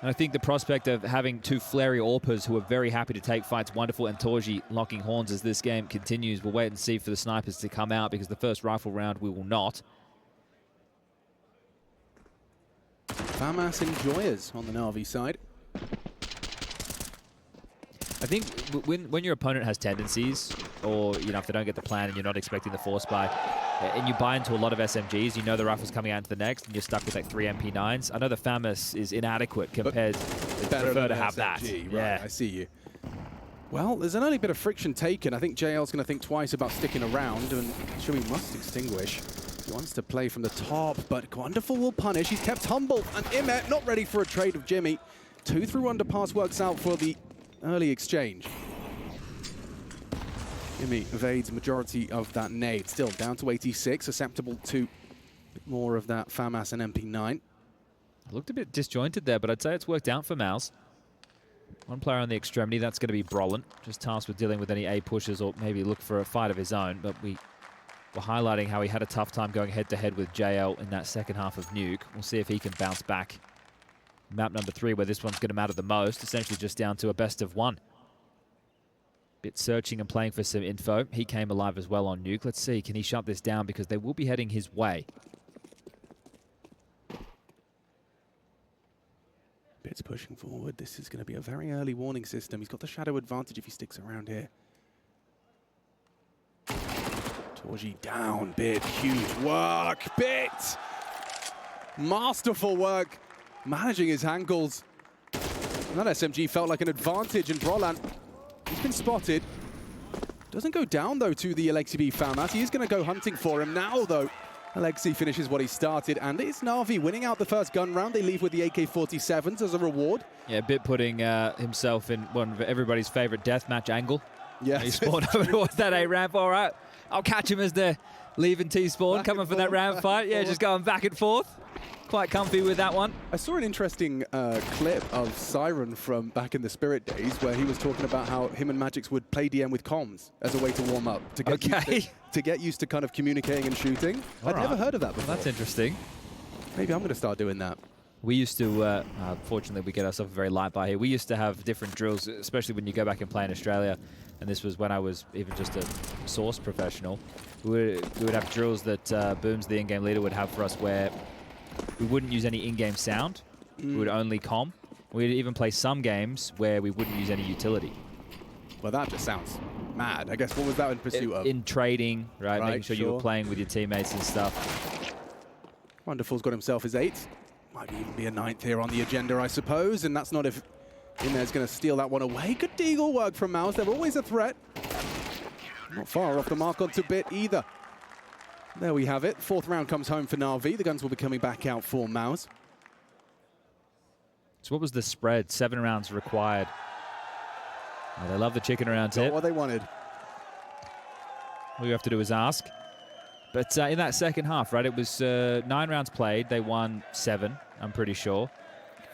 And I think the prospect of having 2 flary AWPers who are very happy to take fights, Wonderful and Torji locking horns as this game continues. We'll wait and see for the snipers to come out, because the first rifle round we will not. Famas enjoyers on the Navi side. I think when your opponent has tendencies, or if they don't get the plan and you're not expecting the force buy, and you buy into a lot of SMGs, you know the rifle's coming out into the next, and you're stuck with like 3 MP9s. I know the FAMAS is inadequate compared. They prefer to have SMG, that. Right, yeah, I see you. Well, there's an early bit of friction taken. I think JL's going to think twice about sticking around, and Shui must extinguish. He wants to play from the top, but Wonderful will punish. He's kept humble, and Imet not ready for a trade of Jimmy. 2 through underpass works out for the early exchange. Jimmy evades majority of that nade. Still down to 86, susceptible to more of that FAMAS and MP9. Looked a bit disjointed there, but I'd say it's worked out for MOUZ. 1 player on the extremity, that's going to be Brolan, just tasked with dealing with any A pushes or maybe look for a fight of his own. But we were highlighting how he had a tough time going head-to-head with JL in that second half of Nuke. We'll see if he can bounce back. Map number 3, where this one's going to matter the most, essentially just down to a best of 1. Bit searching and playing for some info. He came alive as well on Nuke. Let's see, can he shut this down because they will be heading his way. Bit's pushing forward. This is going to be a very early warning system. He's got the shadow advantage if he sticks around here. Torji down, Bit. Huge work. Bit! Masterful work. Managing his angles. And that SMG felt like an advantage, and Brolan, he's been spotted. Doesn't go down, though, to the Alexi B fan. He is going to go hunting for him now, though. Alexi finishes what he started, and it's Navi winning out the first gun round. They leave with the AK-47s as a reward. Yeah, Bit putting himself in one of everybody's favorite deathmatch angle. Yeah. He spawned over towards that A ramp. All right, I'll catch him as they're leaving T-spawn, coming for that ramp fight. Yeah, just going back and forth. Quite comfy with that one. I saw an interesting clip of Siren from back in the Spirit days where he was talking about how him and Magix would play DM with comms as a way to warm up, to get used to kind of communicating and shooting. I'd never heard of that before. That's interesting. Maybe I'm going to start doing that. We used to, fortunately we get ourselves very light by here. We used to have different drills, especially when you go back and play in Australia. And this was when I was even just a source professional. We would have drills that Booms, the in-game leader, would have for us where we wouldn't use any in-game sound. We would only comm. We'd even play some games where we wouldn't use any utility. Well, that just sounds mad. I guess, what was that in pursuit of? In trading, right? Making sure you were playing with your teammates and stuff. Wonderful's got himself his 8th. Might even be a 9th here on the agenda, I suppose. And that's not if Inez going to steal that one away. Good deagle work from MOUZ. They're always a threat. Not far off the mark onto Bit either. There we have it. 4th round comes home for NAVI. The guns will be coming back out for MOUZ. So what was the spread? 7 rounds required. Oh, they love the chicken around tip. What they wanted. All you have to do is ask. But in that second half, right, it was 9 rounds played. They won 7, I'm pretty sure.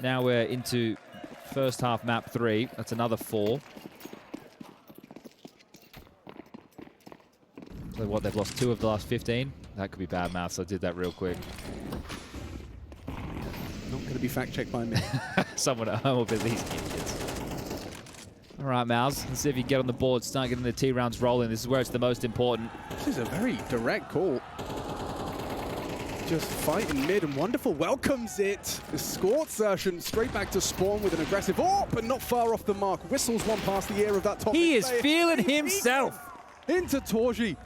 Now we're into first half map 3. That's another 4. So what, they've lost 2 of the last 15? That could be bad math, so I did that real quick. Not going to be fact-checked by me. Someone at home will be these idiots. All right, MOUZ, let's see if you can get on the board, start getting the T rounds rolling. This is where it's the most important. This is a very direct call. Just fighting mid, and Wonderful welcomes it. The score insertion straight back to spawn with an aggressive but not far off the mark. Whistles one past the ear of that top. He is feeling himself. Into Torji.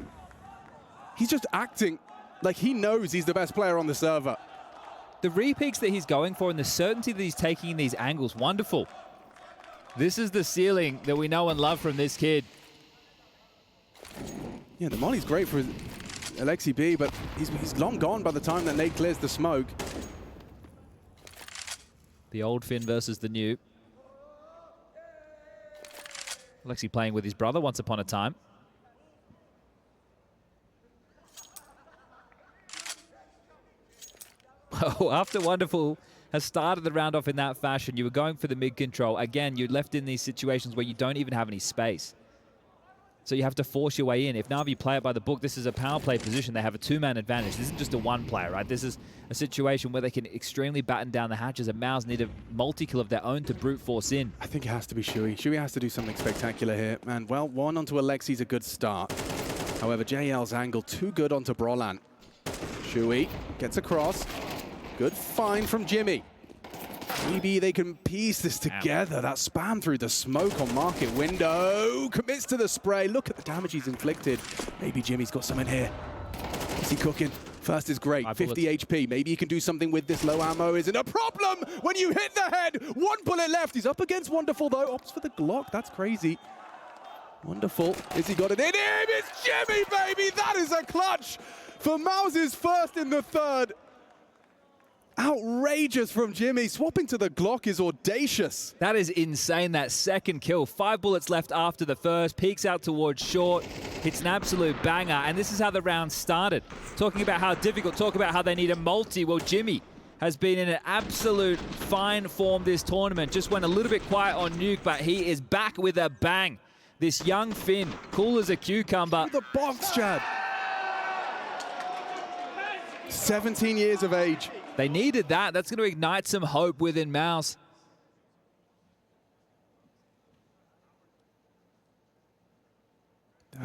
He's just acting like he knows he's the best player on the server. The repeats that he's going for and the certainty that he's taking in these angles, wonderful. This is the ceiling that we know and love from this kid. Yeah, the molly's great for Alexi B, but he's long gone by the time that Nate clears the smoke. The old Finn versus the new. Alexi playing with his brother once upon a time. Oh, after Wonderful has started the round off in that fashion, you were going for the mid control. Again, you're left in these situations where you don't even have any space. So you have to force your way in. If Navi play it by the book, this is a power play position. They have a 2-man advantage. This isn't just a 1-player, right? This is a situation where they can extremely batten down the hatches, and MOUZ need a multi-kill of their own to brute force in. I think it has to be Shui. Shui has to do something spectacular here. And, well, 1 onto Alexi's a good start. However, JL's angle too good onto Brolan. Shui gets across. Good find from Jimmy. Maybe they can piece this together. That spam through the smoke on market window. Commits to the spray. Look at the damage he's inflicted. Maybe Jimmy's got some in here. Is he cooking? First is great. 50 HP. Maybe he can do something with this. Low ammo isn't a problem when you hit the head. 1 bullet left. He's up against Wonderful, though. Opts for the Glock. That's crazy. Wonderful. Is he got it in him? It's Jimmy, baby. That is a clutch for MOUZ's first in the 3rd. Outrageous from Jimmy. Swapping to the Glock is audacious. That is insane, that second kill. 5 bullets left after the first. Peeks out towards short. Hits an absolute banger. And this is how the round started. Talking about how difficult, talk about how they need a multi. Well, Jimmy has been in an absolute fine form this tournament. Just went a little bit quiet on Nuke, but he is back with a bang. This young Finn, cool as a cucumber. The box, Chad. 17 years of age. They needed that. That's going to ignite some hope within MOUZ.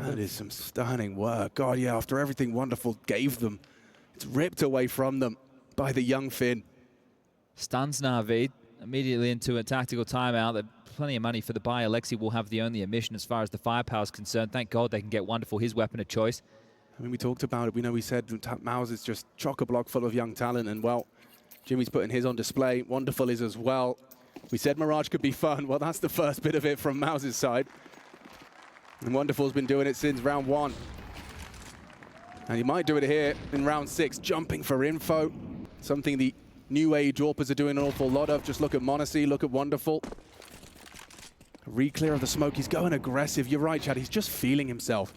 That is some stunning work. God, yeah, after everything Wonderful gave them, it's ripped away from them by the young Finn. Stuns NAVI immediately into a tactical timeout. Plenty of money for the buy. Alexi will have the only omission as far as the firepower is concerned. Thank God they can get Wonderful, his weapon of choice. I mean, we talked about it. We said MOUZ is just chock-a-block full of young talent, and, well, Jimmy's putting his on display. Wonderful is as well. We said Mirage could be fun. Well, that's the first bit of it from MOUZ's side. And Wonderful's been doing it since round 1. And he might do it here in round 6, jumping for info. Something the new age AWPers are doing an awful lot of. Just look at m0NESY, look at Wonderful. Re-clear of the smoke. He's going aggressive. You're right, Chad. He's just feeling himself.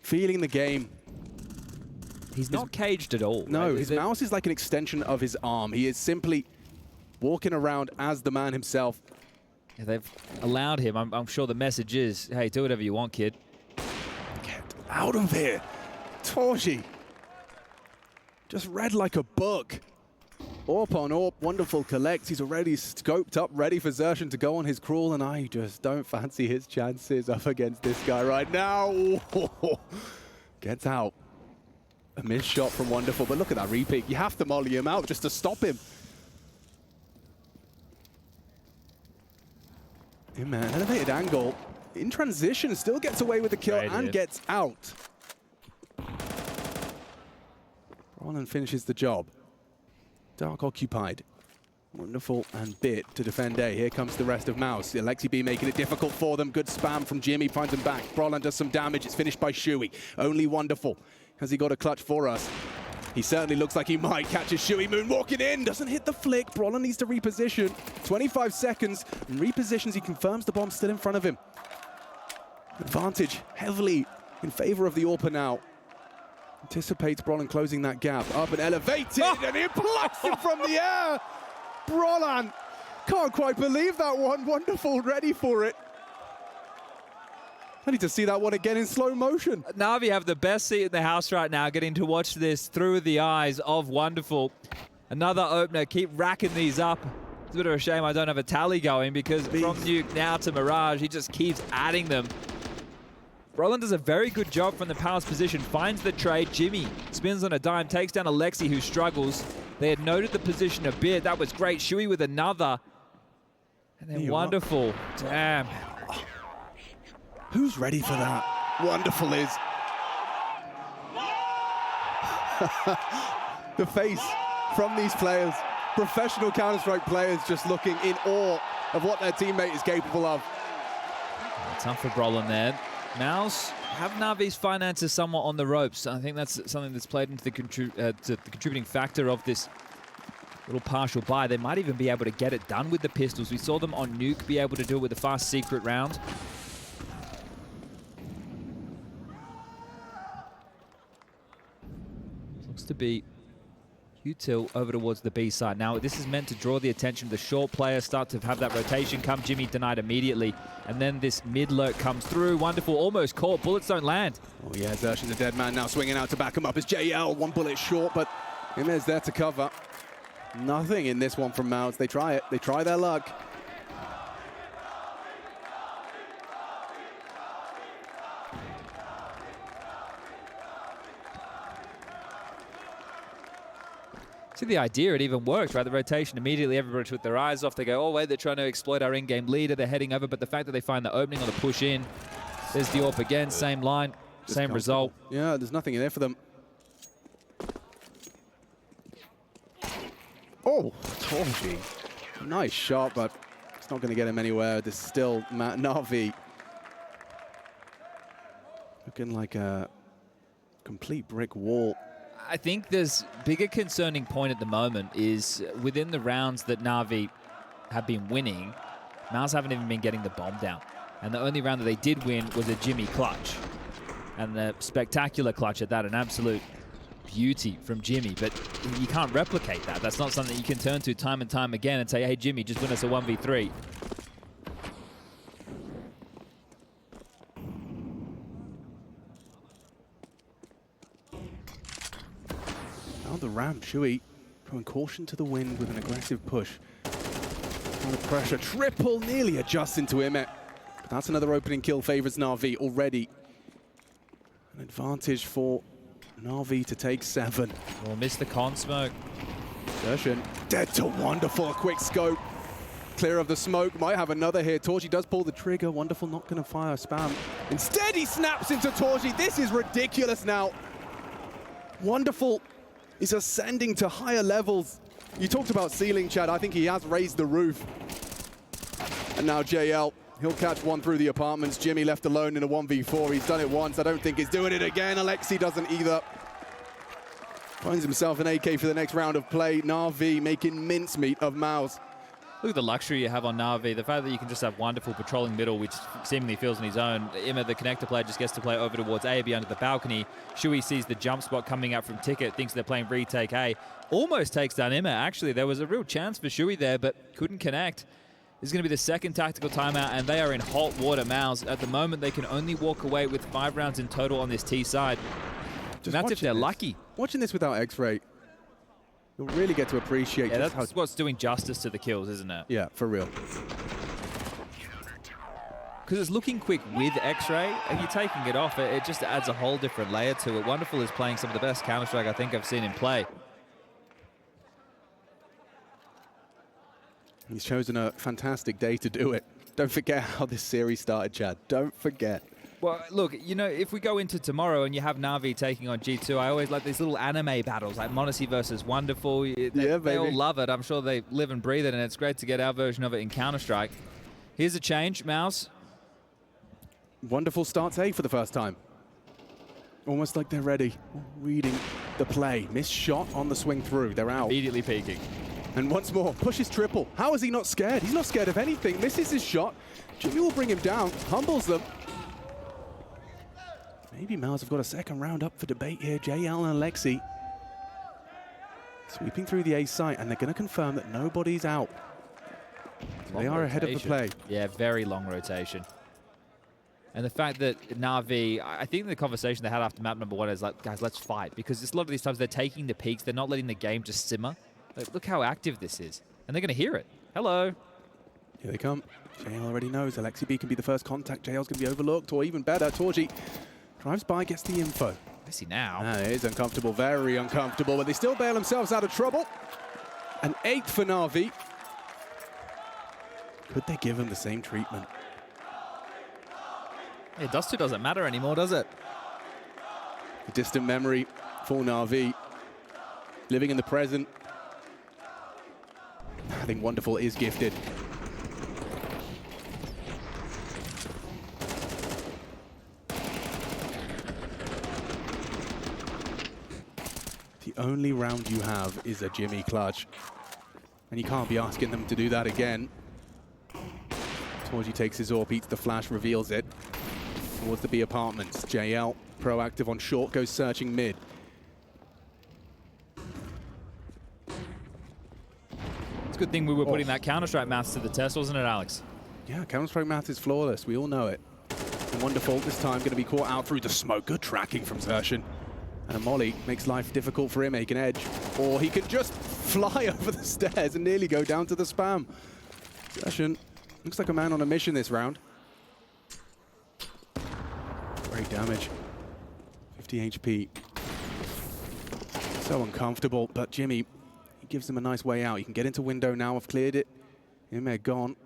Feeling the game. He's not caged at all. No, right? his mouse is like an extension of his arm. He is simply walking around as the man himself. Yeah, they've allowed him. I'm sure the message is, hey, do whatever you want, kid. Get out of here. Torji. Just read like a book. AWP on AWP, Wonderful collects. He's already scoped up, ready for Xerxes to go on his crawl, and I just don't fancy his chances up against this guy right now. Gets out. A missed shot from Wonderful, but look at that repeat. You have to molly him out just to stop him. Yeah, man, elevated angle. In transition, still gets away with the kill and gets out. Roland finishes the job. Dark occupied. Wonderful and Bit to defend A. Here comes the rest of MOUZ. Alexi B making it difficult for them. Good spam from Jimmy, finds him back. Brolan does some damage. It's finished by Shuey. Only Wonderful. Has he got a clutch for us? He certainly looks like he might. Catches Shuey, Moon walking in. Doesn't hit the flick. Brolan needs to reposition. 25 seconds. And repositions. He confirms the bomb still in front of him. Advantage heavily in favor of the AWPer now. Anticipates Brolan closing that gap. Up and elevated, and he plucks him from the air. Brolan can't quite believe that one. Wonderful, ready for it. I need to see that one again in slow motion. NAVI have the best seat in the house right now, getting to watch this through the eyes of Wonderful. Another opener, keep racking these up. It's a bit of a shame I don't have a tally going, because from Nuke now to Mirage, he just keeps adding them. Roland does a very good job from the power's position, finds the trade. Jimmy spins on a dime, takes down Alexi, who struggles. They had noted the position a bit. That was great. Shuey with another. And then Wonderful. Damn. Who's ready for that? Wonderful is. The face from these players. Professional Counter-Strike players just looking in awe of what their teammate is capable of. Tough for Brolin there. MOUZ have NAVI's finances somewhat on the ropes. I think that's something that's played into the contributing factor of this little partial buy. They might even be able to get it done with the pistols. We saw them on Nuke be able to do it with a fast secret round. Looks to be Util over towards the B side. Now, this is meant to draw the attention of the short players, start to have that rotation come. Jimmy denied immediately. And then this mid lurk comes through. Wonderful, almost caught. Bullets don't land. Oh, yeah, Xerxes a dead man now, swinging out to back him up. It's JL, one bullet short, but Imez there to cover. Nothing in this one from MOUZ. They try it. They try their luck. See the idea, it even works, right? The rotation immediately, everybody took their eyes off. They go, oh wait, they're trying to exploit our in-game leader. They're heading over, but the fact that they find the opening on the push in, there's the AWP again, same line, same result. Yeah, there's nothing in there for them. Oh, Torji. Nice shot, but it's not going to get him anywhere. There's still NAVI looking like a complete brick wall. I think there's bigger concerning point at the moment is within the rounds that NAVI have been winning, MOUZ haven't even been getting the bomb down. And the only round that they did win was a Jimmy clutch. And the spectacular clutch at that, an absolute beauty from Jimmy. But you can't replicate that. That's not something you can turn to time and time again and say, hey, Jimmy, just win us a 1v3. Now the ramp, Shuey throwing caution to the wind with an aggressive push. Under pressure, triple nearly adjusts into him. But that's another opening kill, favors NAVI already. An advantage for NAVI to take 7. We'll miss the con smoke. Exertion, dead to Wonderful, a quick scope. Clear of the smoke, might have another here. Torji does pull the trigger. Wonderful not gonna fire spam. Instead, he snaps into Torji. This is ridiculous now. Wonderful is ascending to higher levels. You talked about ceiling, Chad. I think he has raised the roof. And now JL, he'll catch one through the apartments. Jimmy left alone in a 1v4. He's done it once. I don't think he's doing it again. Alexi doesn't either. Finds himself an AK for the next round of play. NAVI making mincemeat of MOUZ. Look at the luxury you have on NAVI. The fact that you can just have Wonderful patrolling middle, which seemingly feels on his own. Ima, the connector player, just gets to play over towards A, B under the balcony. Shui sees the jump spot coming out from Ticket, thinks they're playing retake A. Almost takes down Ima, actually. There was a real chance for Shui there, but couldn't connect. This is going to be the second tactical timeout, and they are in hot water, MOUZ. At the moment, they can only walk away with 5 rounds in total on this T side. And that's if they're lucky. Watching this without X-Ray, you'll really get to appreciate just that's what's doing justice to the kills, isn't it? Yeah, for real. Because it's looking quick with X-Ray, and you're taking it off, it just adds a whole different layer to it. Wonderful is playing some of the best Counter-Strike I think I've seen him play. He's chosen a fantastic day to do it. Don't forget how this series started, Chad. Don't forget. Well, look, you know, if we go into tomorrow and you have NAVI taking on G2, I always like these little anime battles, like Monacy versus Wonderful. They all love it. I'm sure they live and breathe it, and it's great to get our version of it in Counter-Strike. Here's a change, MOUZ. Wonderful starts A for the first time. Almost like they're ready. Reading the play. Missed shot on the swing through. They're out. Immediately peeking. And once more, pushes triple. How is he not scared? He's not scared of anything. Misses his shot. Jimmy will bring him down, humbles them. Maybe MOUZ have got a second round up for debate here. JL and Alexi sweeping through the A site, and they're going to confirm that nobody's out. They are ahead of the play. Yeah, very long rotation. And the fact that NAVI, I think the conversation they had after map number 1 is like, guys, let's fight. Because a lot of these times they're taking the peaks. They're not letting the game just simmer. Like, look how active this is. And they're going to hear it. Hello. Here they come. JL already knows Alexi B can be the first contact. JL's going to be overlooked, or even better, Torji drives by, gets the info. I see now. It is uncomfortable, very uncomfortable, but they still bail themselves out of trouble. An 8 for NAVI. Could they give him the same treatment? Yeah, Dust 2 doesn't matter anymore, does it? A distant memory for NAVI. Living in the present. I think Wonderful is gifted. The only round you have is a Jimmy clutch. And you can't be asking them to do that again. Torji takes his AWP, eats the flash, reveals it. Towards the B apartments. JL, proactive on short, goes searching mid. It's a good thing we were putting that Counter-Strike maths to the test, wasn't it, Alex? Yeah, Counter-Strike math is flawless. We all know it. And Wonderful this time going to be caught out through the smoke. Good tracking from Xerxin. And a molly makes life difficult for him. He can edge. Or he can just fly over the stairs and nearly go down to the spam. Xerxin looks like a man on a mission this round. Great damage. 50 HP. So uncomfortable, but Jimmy, he gives them a nice way out. You can get into window now. I've cleared it. Ime gone.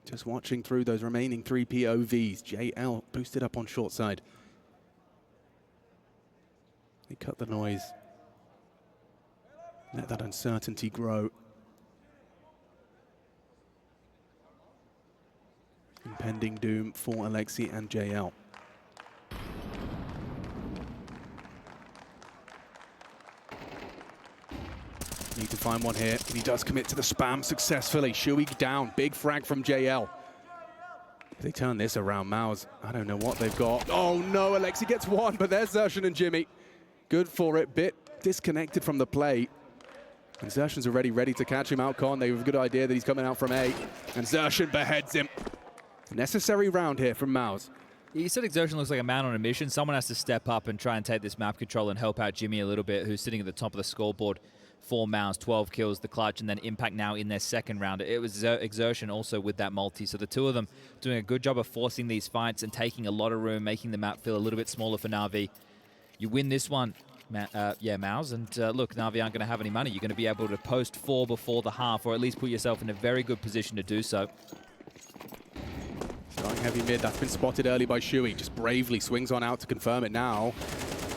Just watching through those remaining 3 POVs. JL boosted up on short side. They cut the noise. Let that uncertainty grow. Impending doom for Alexi and JL. Need to find one here, and he does commit to the spam successfully. Shui down, big frag from JL. If they turn this around, MOUZ, I don't know what they've got. Oh no, Alexi gets one, but there's Xerxin and Jimmy. Good for it, bit disconnected from the play. And Xerxin's already ready to catch him out con. They have a good idea that he's coming out from A, and Xerxin beheads him. Necessary round here from MOUZ. You said Xerxin looks like a man on a mission. Someone has to step up and try and take this map control and help out Jimmy a little bit, who's sitting at the top of the scoreboard. for MOUZ, 12 kills, the clutch, and then Impact now in their second round. It was Exertion also with that multi. So the two of them doing a good job of forcing these fights and taking a lot of room, making the map feel a little bit smaller for NAVI. You win this one, MOUZ, and look, NAVI aren't going to have any money. You're going to be able to post 4 before the half, or at least put yourself in a very good position to do so. Starting heavy mid, that's been spotted early by Shui. Just bravely swings on out to confirm it now.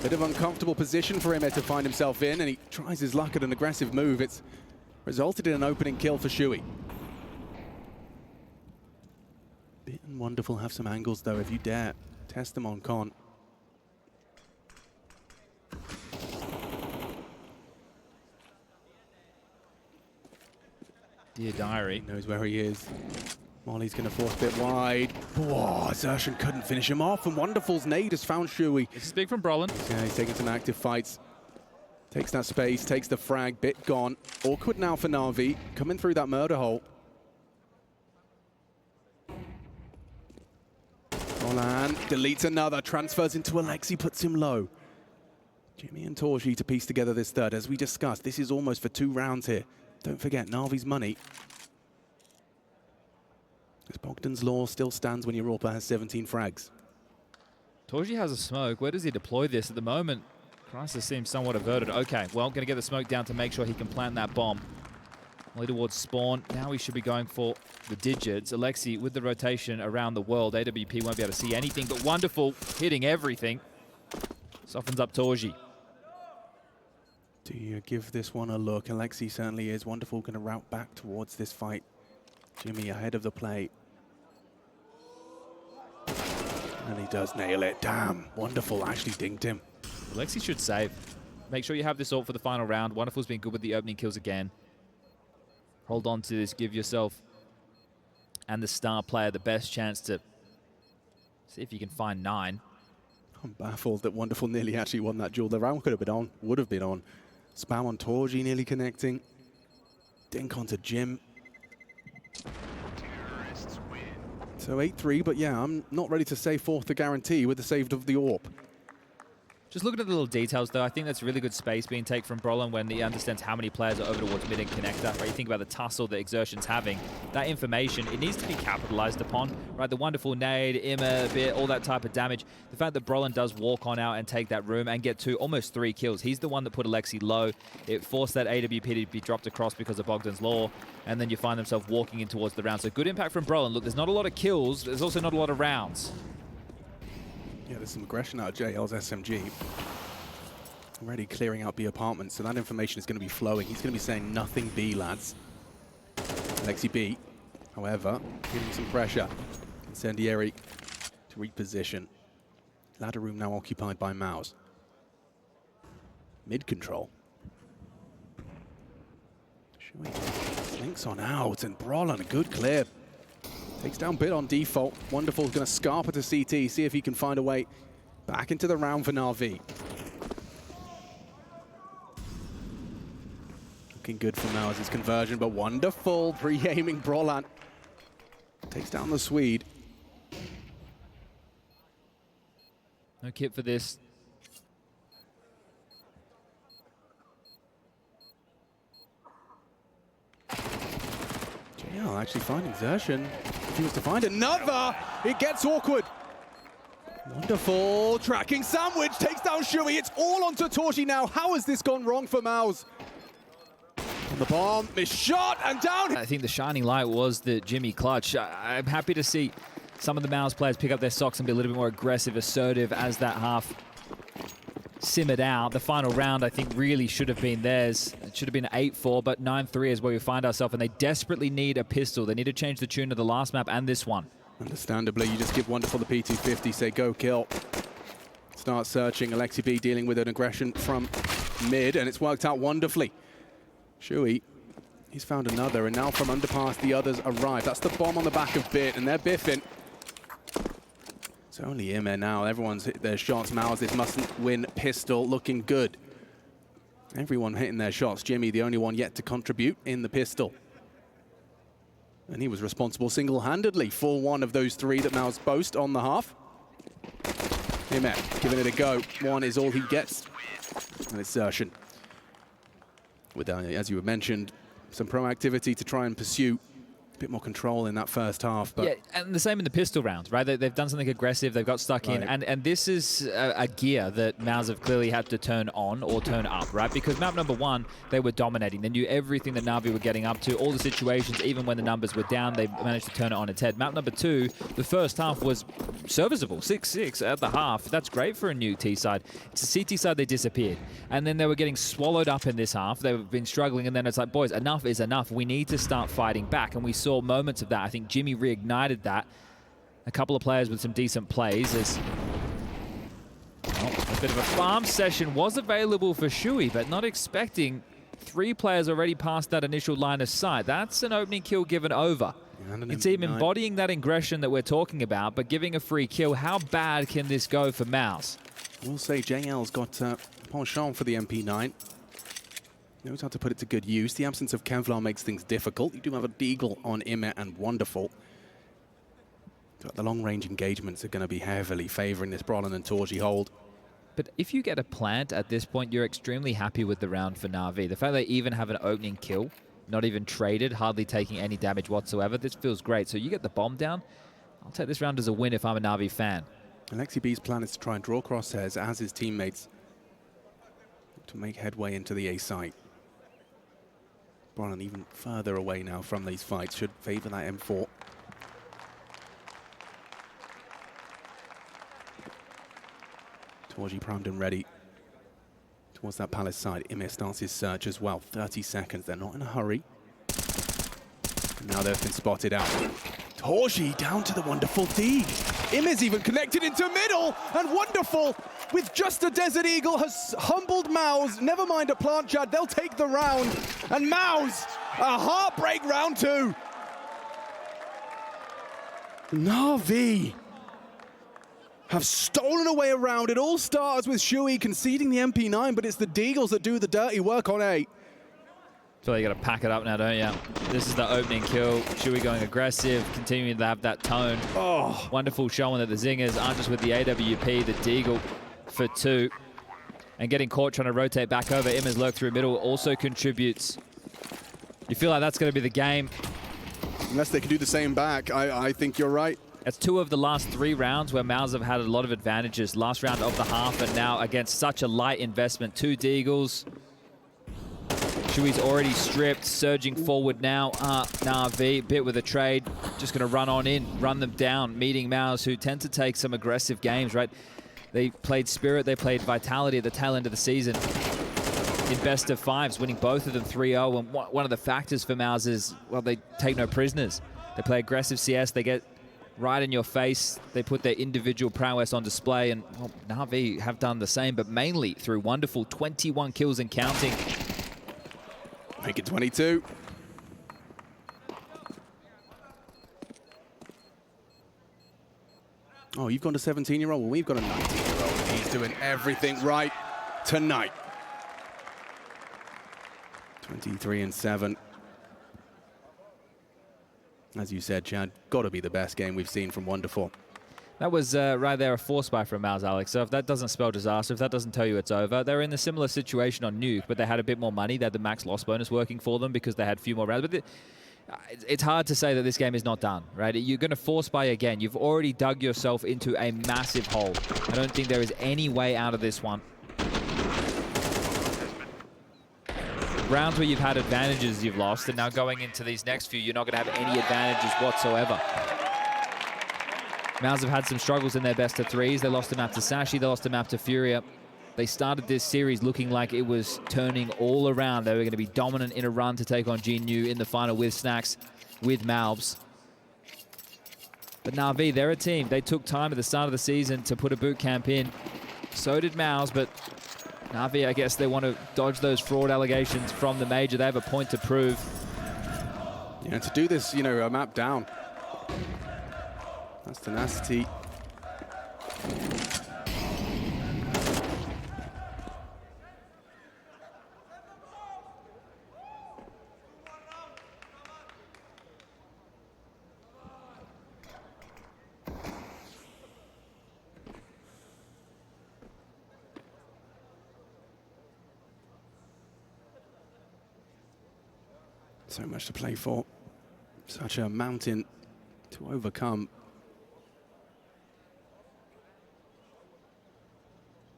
Bit of uncomfortable position for him to find himself in, and he tries his luck at an aggressive move. It's resulted in an opening kill for Shui. Bit and Wonderful have some angles though, if you dare. Test them on Con. Dear diary. He knows where he is. Molly's going to force a bit wide. Whoa, Exertion couldn't finish him off, and Wonderful's nade has found Shui. This is big from Brolin. Yeah, he's taking some active fights. Takes that space, takes the frag, bit gone. Awkward now for NAVI, coming through that murder hole. Roland deletes another, transfers into Alexi, puts him low. Jimmy and Torji to piece together this third. As we discussed, this is almost for 2 rounds here. Don't forget, NAVI's money. As Bogdan's law still stands when Europa has 17 frags. Torji has a smoke. Where does he deploy this? At the moment, Crisis seems somewhat averted. Okay, well, going to get the smoke down to make sure he can plant that bomb. Only towards spawn. Now he should be going for the digits. Alexi with the rotation around the world. AWP won't be able to see anything, but Wonderful hitting everything. Softens up Torji. Do you give this one a look? Alexi certainly is. Wonderful going to route back towards this fight. Jimmy ahead of the play. And he does nail it. Damn, Wonderful actually dinged him. Alexi should save. Make sure you have this ult for the final round. Wonderful's been good with the opening kills again. Hold on to this. Give yourself and the star player the best chance to see if you can find 9. I'm baffled that Wonderful nearly actually won that duel. The round could have been on, would have been on. Spam on Torji nearly connecting. Dink onto Jim. So 8-3, but yeah, I'm not ready to say fourth the guarantee with the save of the AWP. Just looking at the little details, though, I think that's really good space being taken from Brolin when he understands how many players are over towards mid and connector. Right? You think about the tussle that Exertion's having. That information, it needs to be capitalized upon. Right, the Wonderful nade, Imma, bit, all that type of damage. The fact that Brolin does walk on out and take that room and get 2, almost 3 kills. He's the one that put Alexi low. It forced that AWP to be dropped across because of Bogdan's law, and then you find themselves walking in towards the round. So good impact from Brolin. Look, there's not a lot of kills. There's also not a lot of rounds. Yeah, there's some aggression out of JL's SMG. Already clearing out B apartments, so that information is going to be flowing. He's going to be saying nothing B, lads. Alexi B, however, giving some pressure. Incendiary to reposition. Ladder room now occupied by MOUZ. Mid control. Links on out, and Brolin, a good clear. Takes down Bit on default. Wonderful's going to scarper to CT, see if he can find a way back into the round for NAVI. Looking good for MOUZ's conversion, but Wonderful pre-aiming Brolin. Takes down the Swede. No kit for this. JL actually finding Exertion. If he was to find another, it gets awkward. Wonderful tracking sandwich, takes down Shui. It's all onto Torji now. How has this gone wrong for MOUZ? On the bomb, missed shot, and down. I think the shining light was the Jimmy clutch. I'm happy to see some of the MOUZ players pick up their socks and be a little bit more aggressive, assertive as that half simmered out. The final round, I think, really should have been theirs. It should have been 8-4, but 9-3 is where we find ourselves, and they desperately need a pistol. They need to change the tune of the last map and this one. Understandably, you just give Wonderful the P250, say go kill. Start searching. Alexi B dealing with an aggression from mid, and it's worked out wonderfully. Shui, he's found another, and now from underpass, the others arrive. That's the bomb on the back of Bit, and they're biffing. It's only Imma now. Everyone's hit their shots. MOUZ, this mustn't win pistol, looking good. Everyone hitting their shots. Jimmy, the only one yet to contribute in the pistol. And he was responsible single-handedly for one of those 3 that MOUZ boast on the half. Imma giving it a go. 1 is all he gets. And Exertion with, as you mentioned, some proactivity to try and pursue a bit more control in that first half. But yeah, and the same in the pistol rounds, right? They've done something aggressive. They've got stuck in. And this is a gear that MOUZ have clearly had to turn on or turn up, right? Because map number 1, they were dominating. They knew everything that NAVI were getting up to, all the situations, even when the numbers were down, they managed to turn it on its head. Map number 2, the first half was serviceable, 6-6 at the half. That's great for a new T side. It's a CT side, they disappeared. And then they were getting swallowed up in this half. They've been struggling, and then it's like, boys, enough is enough. We need to start fighting back. And we saw moments of that. I think Jimmy reignited that. A couple of players with some decent plays as a bit of a farm session was available for Shui, but not expecting 3 players already past that initial line of sight. That's an opening kill given over. It's him embodying that aggression that we're talking about, but giving a free kill. How bad can this go for MOUZ? We'll say JL's got penchant for the MP9. Knows how to put it to good use. The absence of Kevlar makes things difficult. You do have a Deagle on Imme and Wonderful. But the long-range engagements are going to be heavily favoring this Brolin and Torji hold. But if you get a plant at this point, you're extremely happy with the round for NAVI. The fact they even have an opening kill, not even traded, hardly taking any damage whatsoever, this feels great. So you get the bomb down. I'll take this round as a win if I'm a NAVI fan. Alexi B's plan is to try and draw crosshairs as his teammates to make headway into the A site. Brolin even further away now from these fights, should favor that M4. Torji primed and ready towards that palace side. Imme starts his search as well. 30 seconds, they're not in a hurry. And now they've been spotted out. Torji down to the Wonderful D. Imme's even connected into middle, and Wonderful with just a Desert Eagle has humbled MOUZ. Never mind a plant, Chad, they'll take the round. And MOUZ, a heartbreak round 2. NAVI have stolen away a round. It all starts with Shui conceding the MP9, but it's the Deagles that do the dirty work on A. So you got to pack it up now, don't you? This is the opening kill. Shui going aggressive, continuing to have that tone. Oh, Wonderful showing that the Zingers aren't just with the AWP, the Deagle for 2. And getting caught trying to rotate back over. Imme's lurk through middle also contributes. You feel like that's going to be the game. unless they can do the same back, I think you're right. That's 2 of the last 3 rounds where MOUZ have had a lot of advantages. Last round of the half, and now against such a light investment. 2 Deagles. Shui's already stripped, surging forward now. NAVI, bit with a trade, just going to run on in, run them down, meeting MOUZ, who tend to take some aggressive games, right? They played Spirit, they played Vitality at the tail end of the season in best of 5s, winning both of them 3-0. And one of the factors for MOUZ is, well, they take no prisoners. They play aggressive CS, they get right in your face, they put their individual prowess on display, and well, NAVI have done the same, but mainly through Wonderful 21 kills and counting. Make it 22. Oh, you've gone to 17-year-old? Well, we've got a 19-year-old. He's doing everything right tonight. 23-7. As you said, Chad, got to be the best game we've seen from Wonderful. That was right there a force buy from MOUZ, Alex. So if that doesn't spell disaster, if that doesn't tell you it's over, they're in a similar situation on Nuke, but they had a bit more money. They had the max loss bonus working for them because they had a few more rounds. But it's hard to say that this game is not done, right? You're going to force buy again. You've already dug yourself into a massive hole. I don't think there is any way out of this one. Rounds where you've had advantages you've lost, and now going into these next few, you're not going to have any advantages whatsoever. MOUZ have had some struggles in their best of 3s. They lost a map to Sashi, they lost a map to Furia. They started this series looking like it was turning all around. They were going to be dominant in a run to take on GNU in the final with Snacks, with MOUZ. But NAVI, they're a team. They took time at the start of the season to put a boot camp in. So did MOUZ, but NAVI, I guess they want to dodge those fraud allegations from the major. They have a point to prove. Yeah, to do this, you know, a map down. That's tenacity. So much to play for. Such a mountain to overcome.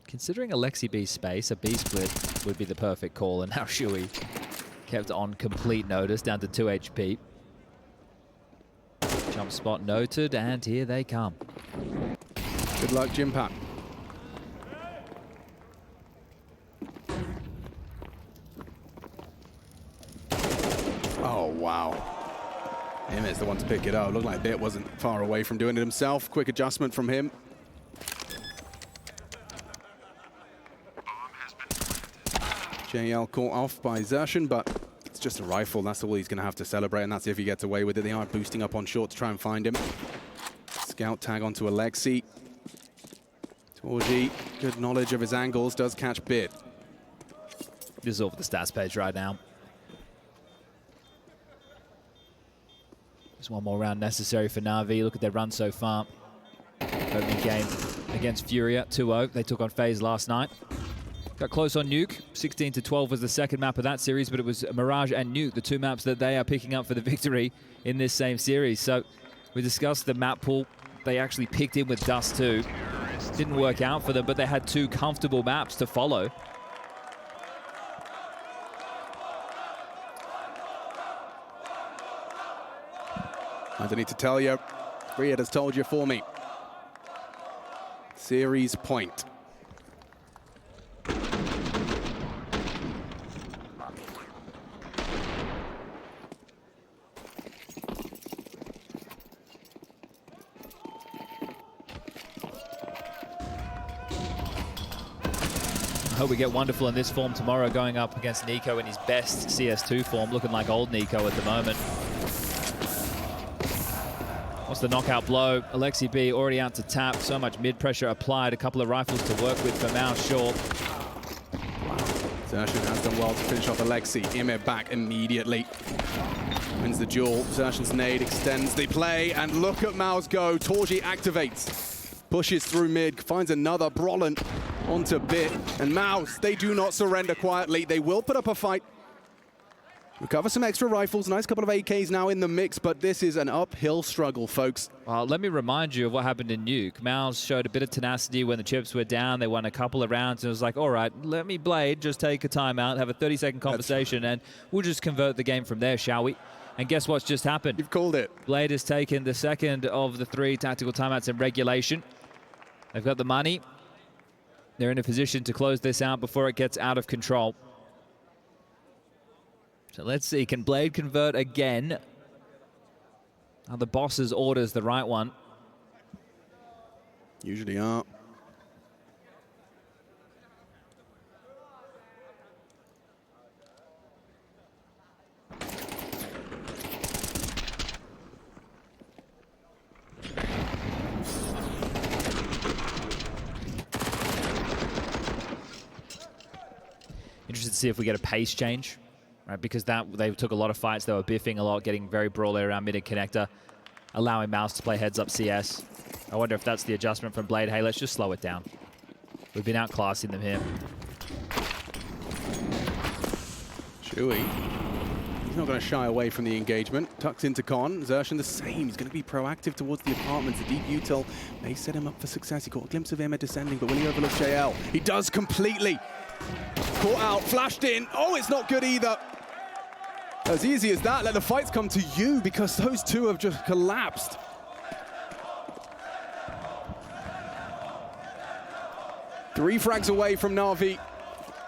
Considering Alexi B's space, a B split would be the perfect call, and now Shui kept on complete notice, down to 2 HP. Jump spot noted, and here they come. Good luck, Jimpat. Oh, wow. Emmett's the one to pick it up. Looked like Bit wasn't far away from doing it himself. Quick adjustment from him. JL caught off by Xerxon, but it's just a rifle. That's all he's going to have to celebrate, and that's if he gets away with it. They are boosting up on short to try and find him. Scout tag onto Alexi. Torji, good knowledge of his angles, does catch Bit. This is over the stats page right now. There's one more round necessary for Na'Vi. Look at their run so far. Opening game against Furia, 2-0. They took on FaZe last night. Got close on Nuke. 16-12 was the second map of that series, but it was Mirage and Nuke, the two maps that they are picking up for the victory in this same series. So we discussed the map pool. They actually picked in with Dust too. Didn't work out for them, but they had two comfortable maps to follow. I don't need to tell you. Riyad has told you for me. Series point. I hope we get Wonderful in this form tomorrow, going up against Nico in his best CS2 form, looking like old Nico at the moment. What's the knockout blow? Alexi B already out to tap. So much mid-pressure applied. A couple of rifles to work with for MOUZ short. Xerxon has done well to finish off Alexi. Ime back immediately. Wins the duel. Xerxon's nade extends the play, and look at MOUZ go. Torji activates. Pushes through mid, finds another Brolin onto Bit. And MOUZ, they do not surrender quietly. They will put up a fight. Recover some extra rifles. Nice couple of AKs now in the mix, but this is an uphill struggle, folks. Well, let me remind you of what happened in Nuke. MOUZ showed a bit of tenacity when the chips were down. They won a couple of rounds, and it was like, all right, let me Blade just take a timeout, have a 30-second conversation, and we'll just convert the game from there, shall we? And guess what's just happened? You've called it. Blade has taken the second of the 3 tactical timeouts in regulation. They've got the money. They're in a position to close this out before it gets out of control. So let's see, can Blade convert again? Are the boss's orders the right one? Usually are. Interested to see if we get a pace change. Right, because they took a lot of fights, they were biffing a lot, getting very brawly around mid and connector, allowing MOUZ to play heads-up CS. I wonder if that's the adjustment from Blade. Hey, let's just slow it down. We've been outclassing them here. Shui, he's not going to shy away from the engagement. Tucks into Con. Xerxon the same. He's going to be proactive towards the apartments. The deep util may set him up for success. He caught a glimpse of Emma descending, but will he overlook JL? He does completely. Caught out, flashed in. Oh, it's not good either. As easy as that, let the fights come to you, because those two have just collapsed. Three frags away from Na'Vi,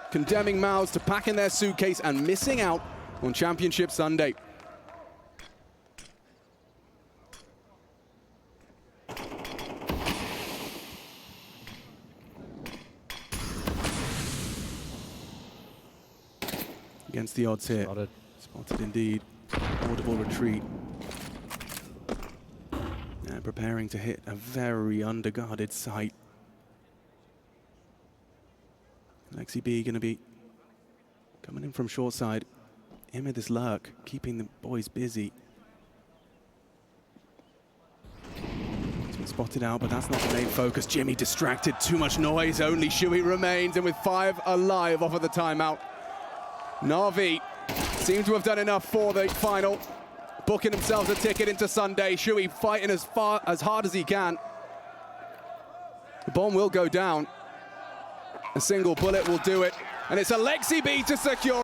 condemning MOUZ to pack in their suitcase and missing out on Championship Sunday. Against the odds here. Spotted indeed. Audible retreat. And preparing to hit a very underguarded site. Alexi B going to be coming in from short side. Emma this lurk, keeping the boys busy. He's been spotted out, but that's not the main focus. Jimmy distracted, too much noise. Only Shui remains, and with 5 alive off of the timeout. Na'Vi Seem to have done enough for the final. Booking themselves a ticket into Sunday. Shui fighting as hard as he can. The bomb will go down. A single bullet will do it. And it's Alexi B to secure.